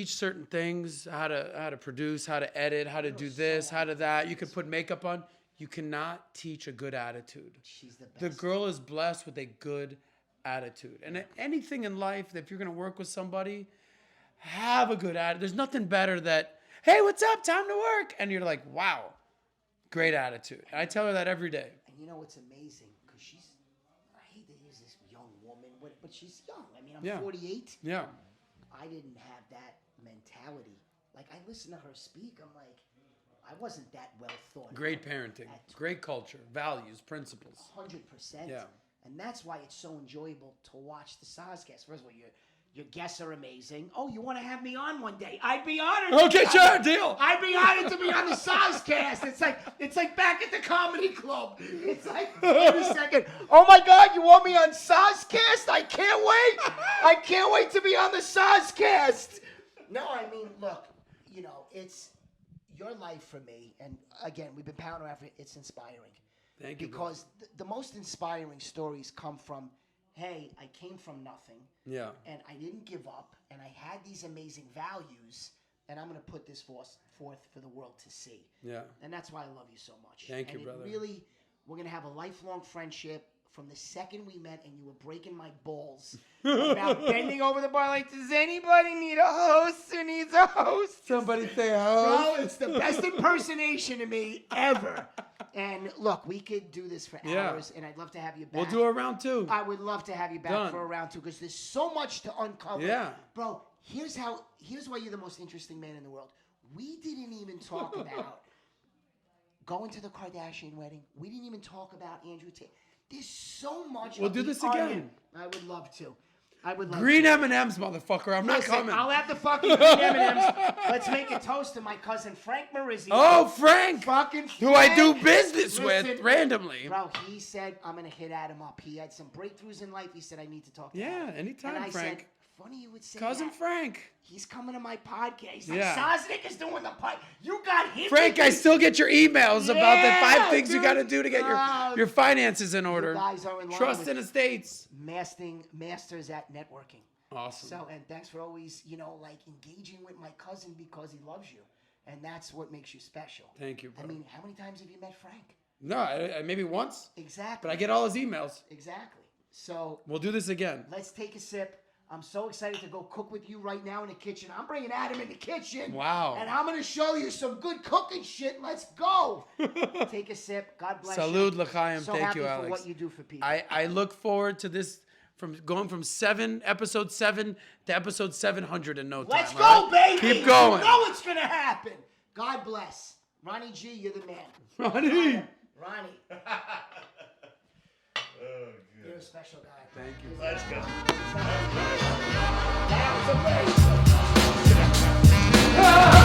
B: certain things, how to produce, how to edit, how to do this, how to that. You can put makeup on. You cannot teach a good attitude.
A: She's the best.
B: The girl is blessed with a good attitude. And anything in life, if you're gonna work with somebody, have a good attitude. There's nothing better that, hey, what's up? Time to work. And you're like, wow, great attitude. And I tell her that every day.
A: And you know what's amazing? Because I hate to use this young woman, but she's young. I mean, I'm 48.
B: Yeah.
A: I didn't have that mentality. Like, I listen to her speak. I'm like, I wasn't that well thought.
B: Great parenting, great culture, values, principles.
A: 100%.
B: Yeah.
A: And that's why it's so enjoyable to watch the Soscast. First of all, your guests are amazing. Oh, you want to have me on one day? I'd be honored.
B: Okay, sure, deal.
A: I'd be honored to be on the Soscast. It's like back at the comedy club. It's like, wait a second. Oh my God, you want me on Soscast? I can't wait. I can't wait to be on the Soscast. No, I mean, look, it's your life for me. And again, we've been pounding around for it. It's inspiring.
B: Thank you.
A: Because the most inspiring stories come from, hey, I came from nothing.
B: Yeah. And
A: I didn't give up. And I had these amazing values. And I'm going to put this forth for the world to see.
B: Yeah.
A: And that's why I love you so much.
B: Thank you, brother.
A: Really, we're going to have a lifelong friendship from the second we met, and you were breaking my balls about bending over the bar like, does anybody need a host? Who needs a host?
B: Somebody say host.
A: Bro, it's the best impersonation of me ever. And look, we could do this for hours, and I'd love to have you back.
B: We'll do a round two.
A: I would love to have you back for a round two, because there's so much to uncover.
B: Yeah.
A: Bro, here's why you're the most interesting man in the world. We didn't even talk about going to the Kardashian wedding. We didn't even talk about Andrew Tate. There's so much.
B: We'll do this again.
A: I would love to.
B: Green M&M's, motherfucker. I'm not coming.
A: I'll have the fucking green M&M's. Let's make a toast to my cousin Frank Marizzi.
B: Oh, Frank.
A: Fucking Frank.
B: Who I do business with randomly.
A: Bro, he said, I'm going to hit Adam up. He had some breakthroughs in life. He said, I need to talk to Adam.
B: Yeah, anytime,
A: and I
B: Frank.
A: Said, funny you would say
B: Cousin
A: that.
B: Frank.
A: He's coming to my podcast. He's like, Sosnick is doing the podcast. You got him.
B: Frank, I still get your emails about the 5 things you got to do to get your finances in order.
A: You guys are in line
B: Trust
A: with
B: in estates.
A: Masters at networking.
B: Awesome.
A: So, and thanks for always, engaging with my cousin because he loves you. And that's what makes you special.
B: Thank you, bro.
A: I mean, how many times have you met Frank?
B: No, maybe once.
A: Exactly.
B: But I get all his emails.
A: Exactly. So.
B: We'll do this again.
A: Let's take a sip. I'm so excited to go cook with you right now in the kitchen. I'm bringing Adam in the kitchen.
B: Wow.
A: And I'm going to show you some good cooking shit. Let's go. Take a sip. God bless you.
B: Salud, l'chaim.
A: So
B: Thank you,
A: happy
B: Alex.
A: for what you do for people.
B: I look forward to this, from going from episode 7 to episode 700 in no time.
A: Let's go, baby.
B: Keep going.
A: You know it's going to happen. God bless. Ronnie G, you're the man.
B: Ronnie.
A: Ronnie,
C: Oh,
A: you're a
C: good.
A: special guy.
B: Thank you.
C: Let's go.
A: That was amazing.